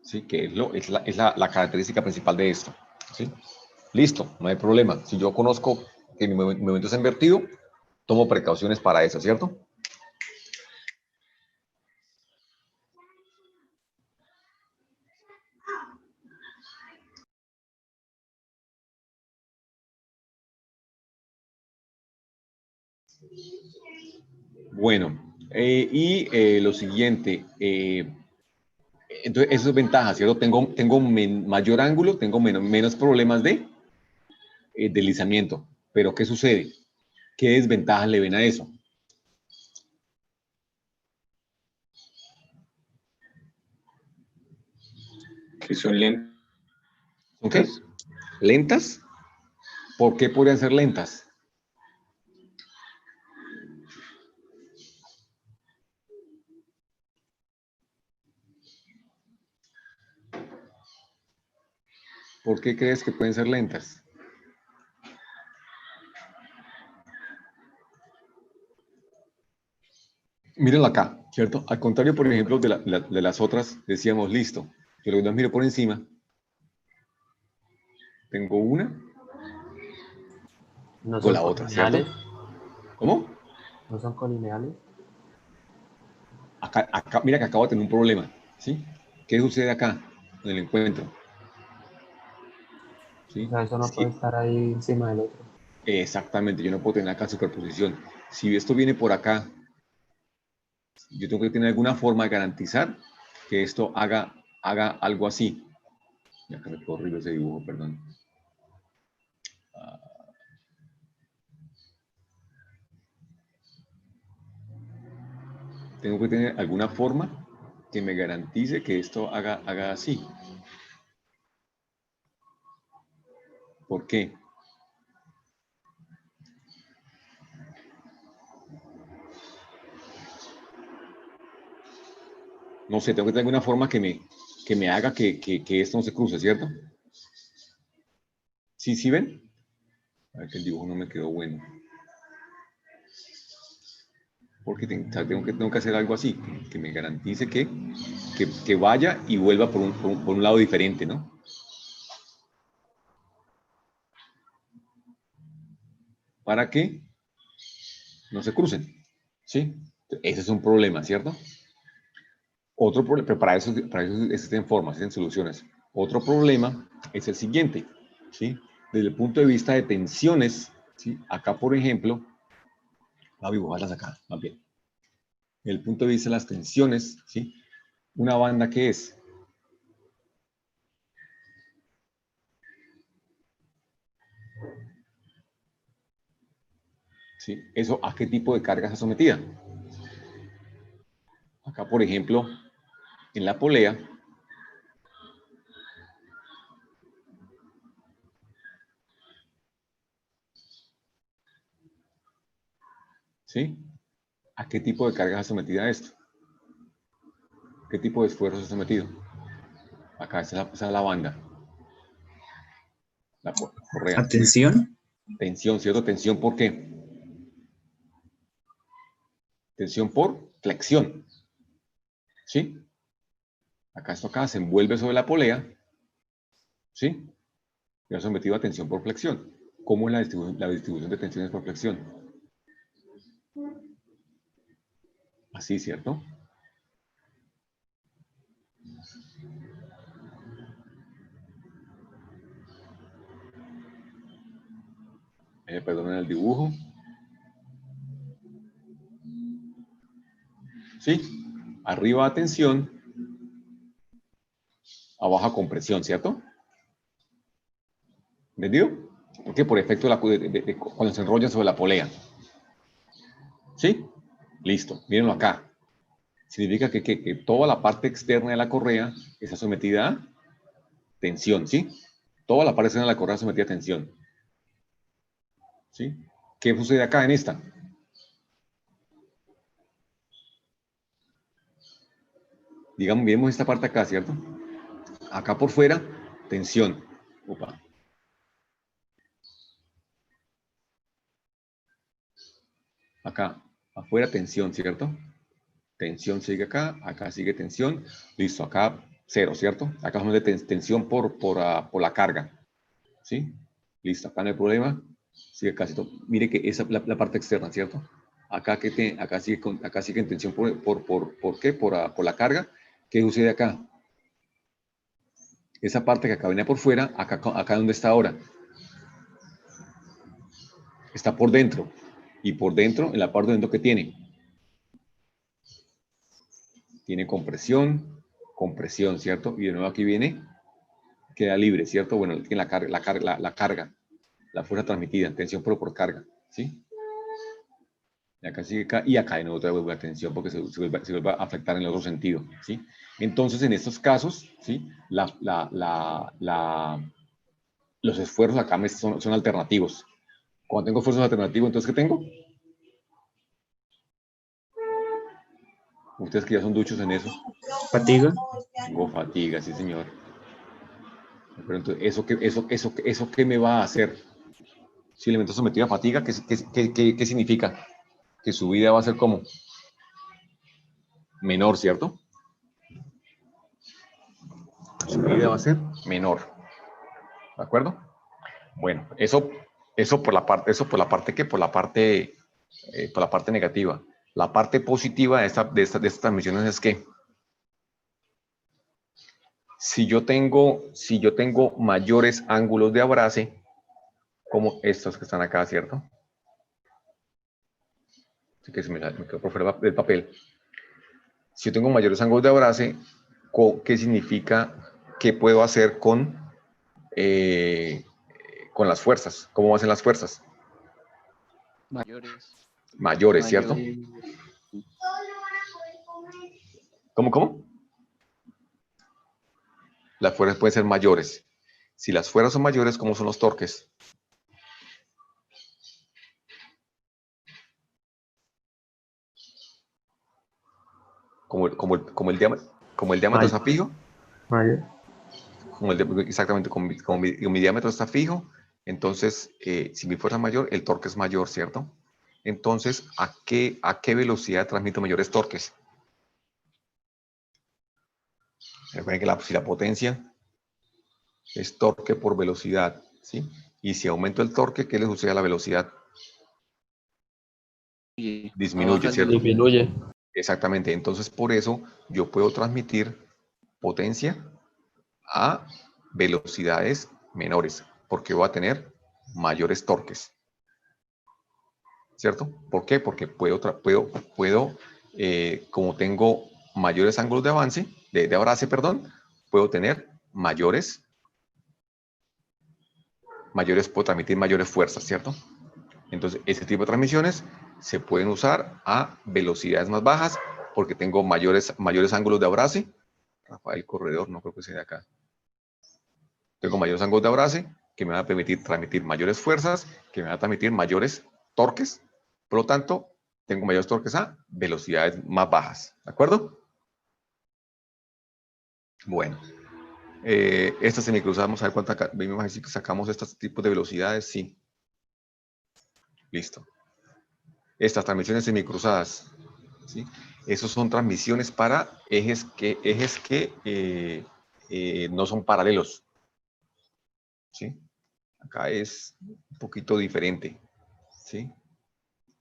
¿Sí? Que es la característica principal de esto. ¿Sí? Listo, no hay problema. Si yo conozco que mi movimiento es invertido, tomo precauciones para eso, ¿cierto? Bueno, lo siguiente, entonces eso es ventaja, ¿cierto? Tengo mayor ángulo, tengo menos problemas de deslizamiento. Pero ¿qué sucede? ¿Qué desventajas le ven a eso? Que son lentas. ¿Son qué? ¿Lentas? ¿Por qué podrían ser lentas? ¿Por qué crees que pueden ser lentas? Mírenlo acá, ¿cierto? Al contrario, por ejemplo, de las otras, decíamos, listo, yo lo miro por encima. Tengo una No con son la otra, ¿cierto? colineales. ¿Cómo? No son colineales. Acá, mira que acabo de tener un problema, ¿sí? ¿Qué sucede acá en el encuentro? O ¿Sí? sea, eso no puede estar ahí encima del otro. Exactamente, yo no puedo tener acá superposición. Si esto viene por acá, yo tengo que tener alguna forma de garantizar que esto haga algo así. Ya que me quedó horrible ese dibujo, perdón. Tengo que tener alguna forma que me garantice que esto haga así. ¿Por qué? No sé, tengo que tener una forma que me haga que esto no se cruce, ¿cierto? ¿Sí, sí ven? A ver que el dibujo no me quedó bueno. Porque tengo que hacer algo así, que me garantice que vaya y vuelva por un lado diferente, ¿no? Para que no se crucen, ¿sí? Ese es un problema, ¿cierto? Otro problema, pero para eso existen formas, existen soluciones. Otro problema es el siguiente, ¿sí? Desde el punto de vista de tensiones, ¿sí? Acá, por ejemplo, voy a dibujarlas acá, más bien. Desde el punto de vista de las tensiones, ¿sí? Una banda que es ¿sí? Eso, ¿a qué tipo de carga está sometida? Acá, por ejemplo, en la polea, ¿sí? ¿A qué tipo de carga está sometida esto? ¿Qué tipo de esfuerzo está sometido? Acá esa es la banda. La correa. Atención. Tensión, ¿cierto? Tensión, ¿por qué? Tensión por flexión. ¿Sí? Acá esto acá se envuelve sobre la polea. ¿Sí? Y ha sometido a tensión por flexión. ¿Cómo es la distribución de tensiones por flexión? Así, ¿cierto? Perdonen el dibujo. ¿Sí? Arriba tensión, abajo compresión, ¿cierto? ¿Entendido? Porque por efecto cuando se enrollan sobre la polea. ¿Sí? Listo. Mírenlo acá. Significa que toda la parte externa de la correa está sometida a tensión, ¿sí? Toda la parte externa de la correa está sometida a tensión. ¿Sí? ¿Qué sucede acá en esta? Digamos, vemos esta parte acá, ¿cierto? Acá por fuera, tensión. Opa. Acá, afuera, tensión, ¿cierto? Tensión sigue acá sigue tensión. Listo, acá cero, ¿cierto? Acá somos de tensión por la carga. ¿Sí? Listo, acá no hay problema. Sigue casi todo. Mire que esa es la parte externa, ¿cierto? Acá sigue en tensión ¿por qué? Por la carga. ¿Qué sucede acá? Esa parte que acá venía por fuera, acá ¿dónde está ahora? Está por dentro. Y por dentro, en la parte de dentro que tiene compresión, compresión, ¿cierto? Y de nuevo aquí viene, queda libre, ¿cierto? Bueno, tiene la carga, la fuerza transmitida, tensión por carga, ¿sí? Y acá sigue acá, y acá de nuevo otra vez vuelve la tensión porque se vuelve a afectar en el otro sentido, ¿sí? Entonces, en estos casos, ¿sí? Los esfuerzos acá son alternativos. Cuando tengo esfuerzos alternativos, entonces, ¿qué tengo? Ustedes que ya son duchos en eso. Fatiga. Tengo fatiga, sí, señor. Pero entonces, ¿eso qué me va a hacer? Si el elemento sometido a fatiga, ¿qué significa? Que su vida va a ser como menor, ¿cierto? Su vida va a ser menor. ¿De acuerdo? Bueno, eso por la parte, por la parte negativa. La parte positiva de estas transmisiones es que si yo tengo mayores ángulos de abrace, como estos que están acá, ¿cierto? Así que se me quedó por fuera del papel. Si yo tengo mayores ángulos de abrace, ¿qué significa? ¿Qué puedo hacer con las fuerzas? ¿Cómo hacen las fuerzas? Mayores. Mayores, ¿cierto? ¿Cómo? Las fuerzas pueden ser mayores. Si las fuerzas son mayores, ¿cómo son los torques? Como el diámetro. como el diámetro Mayor. está fijo, Mayor. exactamente, como mi diámetro está fijo, entonces, si mi fuerza es mayor, el torque es mayor, ¿cierto? Entonces, ¿a qué velocidad transmito mayores torques? Recuerden que si la potencia es torque por velocidad, ¿sí? Y si aumento el torque, ¿qué le sucede a la velocidad? Disminuye, ¿cierto? Disminuye. Exactamente. Entonces, por eso yo puedo transmitir potencia a velocidades menores, porque voy a tener mayores torques, ¿cierto? ¿Por qué? Porque como tengo mayores ángulos de avance, de abrace, perdón, puedo tener puedo transmitir mayores fuerzas, ¿cierto? Entonces, ese tipo de transmisiones se pueden usar a velocidades más bajas porque tengo mayores ángulos de abrace. Rafael Corredor, no creo que sea de acá. Tengo mayores ángulos de abrace que me van a permitir transmitir mayores fuerzas, que me van a transmitir mayores torques. Por lo tanto, tengo mayores torques a velocidades más bajas. ¿De acuerdo? Bueno. Esta semicruzada, vamos a ver cuánta, vamos a ver si sacamos estos tipos de velocidades. Sí. Listo. Estas transmisiones semicruzadas, ¿sí? Esos son transmisiones para ejes que no son paralelos, ¿sí? Acá es un poquito diferente, ¿sí?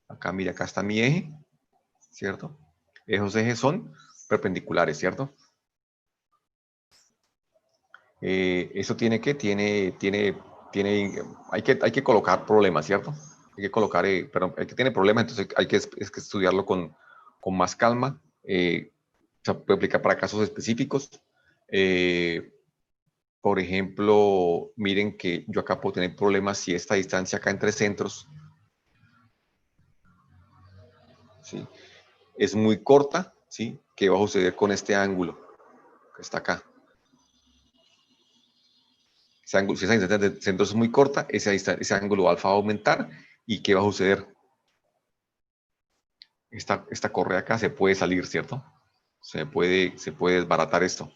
Acá, mira, acá está mi eje, ¿cierto? Esos ejes son perpendiculares, ¿cierto? Eso tiene hay que colocar problemas, ¿cierto? Hay que colocar, pero hay que tener problemas, entonces hay que estudiarlo con más calma. Se puede aplicar para casos específicos. Por ejemplo, miren que yo acá puedo tener problemas si esta distancia acá entre centros, ¿sí?, es muy corta, ¿sí? ¿Qué va a suceder con este ángulo que está acá? Si esa distancia de centros es muy corta, ese ángulo alfa va a aumentar. ¿Y qué va a suceder? Esta correa acá se puede salir, ¿cierto? Se puede desbaratar esto.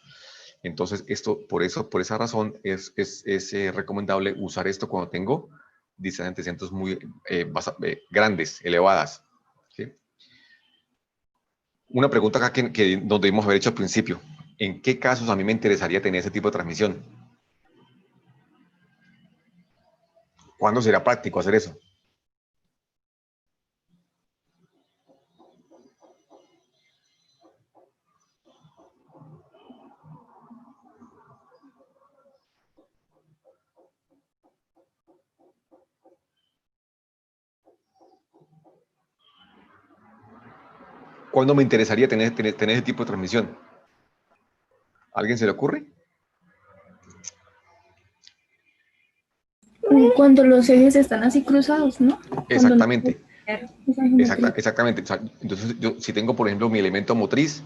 Entonces, por esa razón, es recomendable usar esto cuando tengo distancias entre centros muy grandes, elevadas, ¿sí? Una pregunta acá que nos debimos haber hecho al principio. ¿En qué casos a mí me interesaría tener ese tipo de transmisión? ¿Cuándo será práctico hacer eso? ¿Cuándo me interesaría tener ese tipo de transmisión? ¿A alguien se le ocurre? Cuando los ejes están así cruzados, ¿no? Exactamente. Exactamente. Exactamente. O sea, entonces, yo si tengo, por ejemplo, mi elemento motriz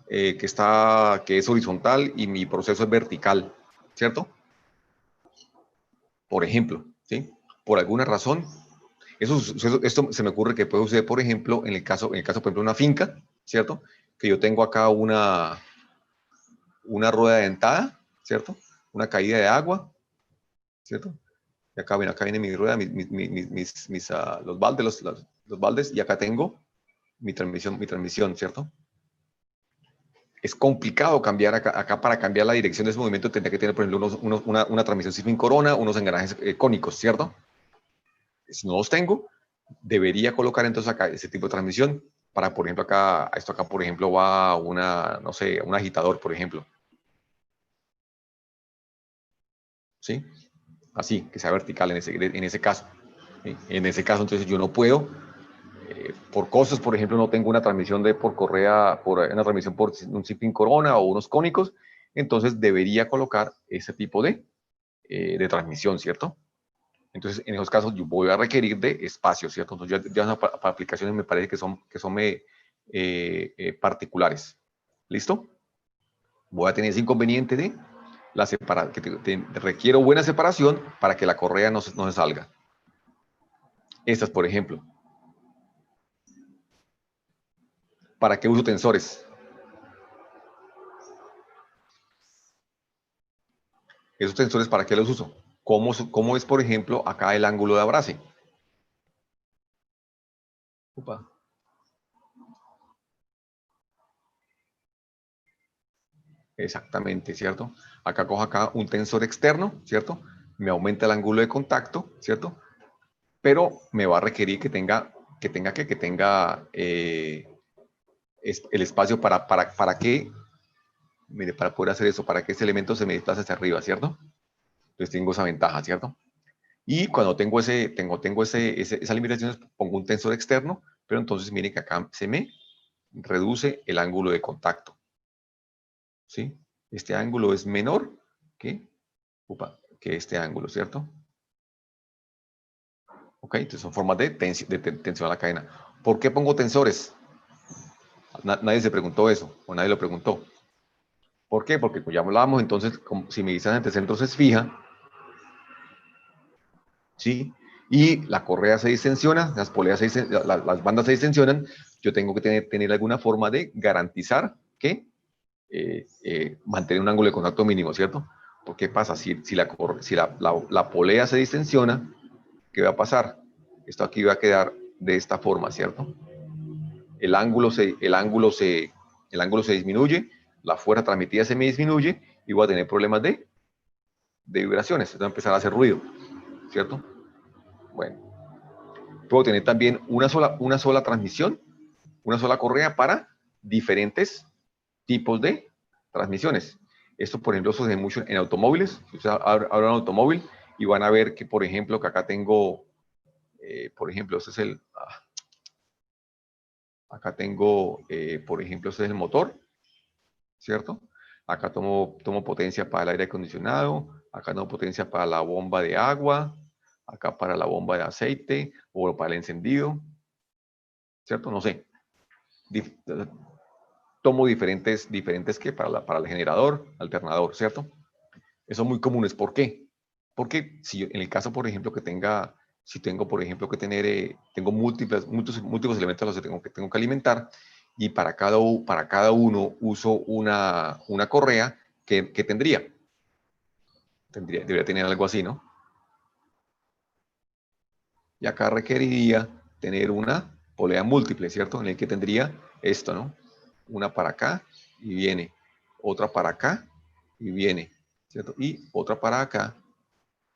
que es horizontal y mi proceso es vertical, ¿cierto? Por ejemplo, ¿sí? Por alguna razón, esto se me ocurre que puede suceder, por ejemplo, en el caso, por ejemplo, de una finca, ¿cierto? Que yo tengo acá una rueda dentada, ¿cierto? Una caída de agua, ¿cierto? Y acá viene mi rueda, los baldes, y acá tengo mi transmisión, ¿cierto? Es complicado cambiar acá para cambiar la dirección de ese movimiento tendría que tener, por ejemplo, una transmisión sin corona, unos engranajes cónicos, ¿cierto? Si no los tengo, debería colocar entonces acá ese tipo de transmisión para, por ejemplo, esto acá, por ejemplo, va no sé, un agitador, por ejemplo. ¿Sí? Así, que sea vertical en ese caso. ¿Sí? En ese caso, entonces yo no puedo, por cosas, por ejemplo, no tengo una transmisión por correa, una transmisión por un sin corona o unos cónicos, entonces debería colocar ese tipo de transmisión, ¿cierto? Entonces, en esos casos yo voy a requerir de espacio, ¿cierto? Entonces, ya para aplicaciones me parece que son particulares. ¿Listo? Voy a tener ese inconveniente de que requiero buena separación para que la correa no se salga. Estas, por ejemplo. ¿Para qué uso tensores? ¿Esos tensores para qué los uso? ¿Cómo es, por ejemplo, acá el ángulo de abrace? Upa. Exactamente, ¿cierto? Acá cojo acá un tensor externo, ¿cierto? Me aumenta el ángulo de contacto, ¿cierto? Pero me va a requerir que tenga el espacio para que, mire, para poder hacer eso, para que este elemento se me desplace hacia arriba, ¿cierto? Entonces tengo esa ventaja, ¿cierto? Y cuando tengo esa limitación, pongo un tensor externo, pero entonces miren que acá se me reduce el ángulo de contacto, ¿sí? Este ángulo es menor que este ángulo, ¿cierto? Ok, entonces son formas de tensión a la cadena. ¿Por qué pongo tensores? Nadie se preguntó eso, o nadie lo preguntó. ¿Por qué? Porque como ya hablábamos, entonces, si mi distancia entre centros es fija, ¿sí? Y la correa se distensiona, las poleas las bandas se distensionan, yo tengo que tener alguna forma de garantizar que mantener un ángulo de contacto mínimo, ¿cierto? ¿Por qué pasa? Si la polea se distensiona, ¿qué va a pasar? Esto aquí va a quedar de esta forma, ¿cierto? El ángulo se disminuye, la fuerza transmitida se me disminuye y voy a tener problemas de vibraciones, esto va a empezar a hacer ruido, ¿cierto? Bueno, puedo tener también una sola transmisión, una sola correa para diferentes tipos de transmisiones. Esto, por ejemplo, se ve mucho en automóviles. Ustedes abran un automóvil y van a ver que, por ejemplo, que acá tengo, por ejemplo, este es el, acá tengo, por ejemplo, este es el motor, ¿cierto? Acá tomo potencia para el aire acondicionado, acá tomo potencia para la bomba de agua, acá para la bomba de aceite o para el encendido, ¿cierto? No sé. Tomo diferentes que para el generador, alternador, ¿cierto? Eso son muy comunes. ¿Por qué? Porque si en el caso, por ejemplo, si tengo, por ejemplo, que tener, tengo múltiples elementos a los que tengo que alimentar y para cada uno uso una correa, ¿qué tendría? Debería tener algo así, ¿no? Y acá requeriría tener una polea múltiple, ¿cierto? En el que tendría esto, ¿no? Una para acá y viene, otra para acá y viene, ¿cierto? Y otra para acá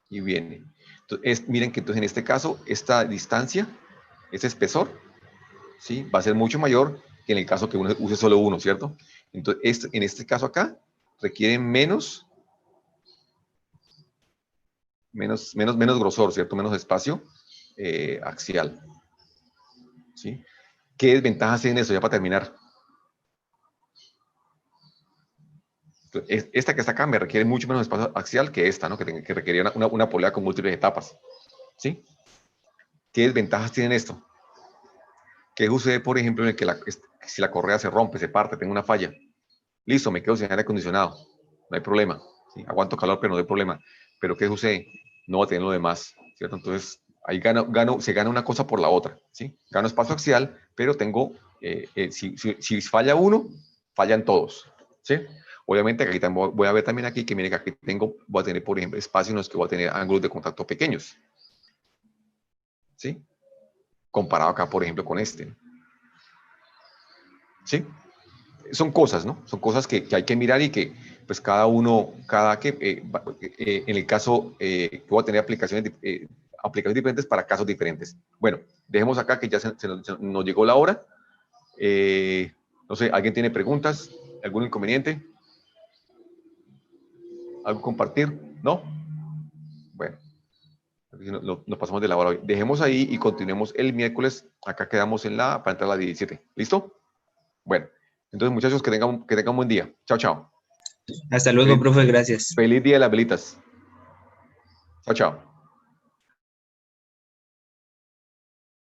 y viene. Entonces, miren que entonces en este caso, esta distancia, este espesor, ¿sí? Va a ser mucho mayor que en el caso que uno use solo uno, ¿cierto? Entonces, en este caso acá, requiere menos grosor, ¿cierto? Menos espacio axial, ¿sí? ¿Qué desventajas tiene eso? Ya para terminar. Esta que está acá me requiere mucho menos espacio axial que esta, ¿no? Que requería una polea con múltiples etapas, ¿sí? ¿Qué desventajas tienen esto? ¿Qué sucede, por ejemplo, en el que si la correa se rompe, se parte, tengo una falla? Listo, me quedo sin aire acondicionado, no hay problema, ¿sí? Aguanto calor, pero no hay problema. Pero ¿qué sucede? No va a tener lo demás, ¿cierto? Entonces, ahí se gana una cosa por la otra, ¿sí? Gano espacio axial, pero tengo, si falla uno, fallan todos, ¿sí? Obviamente, aquí voy a ver también aquí que miren que aquí voy a tener, por ejemplo, espacios en los que voy a tener ángulos de contacto pequeños, ¿sí? Comparado acá, por ejemplo, con este, ¿sí? Son cosas, ¿no? Son cosas que hay que mirar y que, pues, en el caso, que voy a tener aplicaciones diferentes para casos diferentes. Bueno, dejemos acá que ya nos llegó la hora. No sé, ¿alguien tiene preguntas? ¿Algún inconveniente? ¿Algo compartir? ¿No? Bueno, nos pasamos de la hora hoy. Dejemos ahí y continuemos el miércoles. Acá quedamos para entrar a las 17. ¿Listo? Bueno, entonces, muchachos, que tengan un buen día. Chao, chao. Hasta luego, profe, gracias. Feliz día de las velitas. Chao, chao.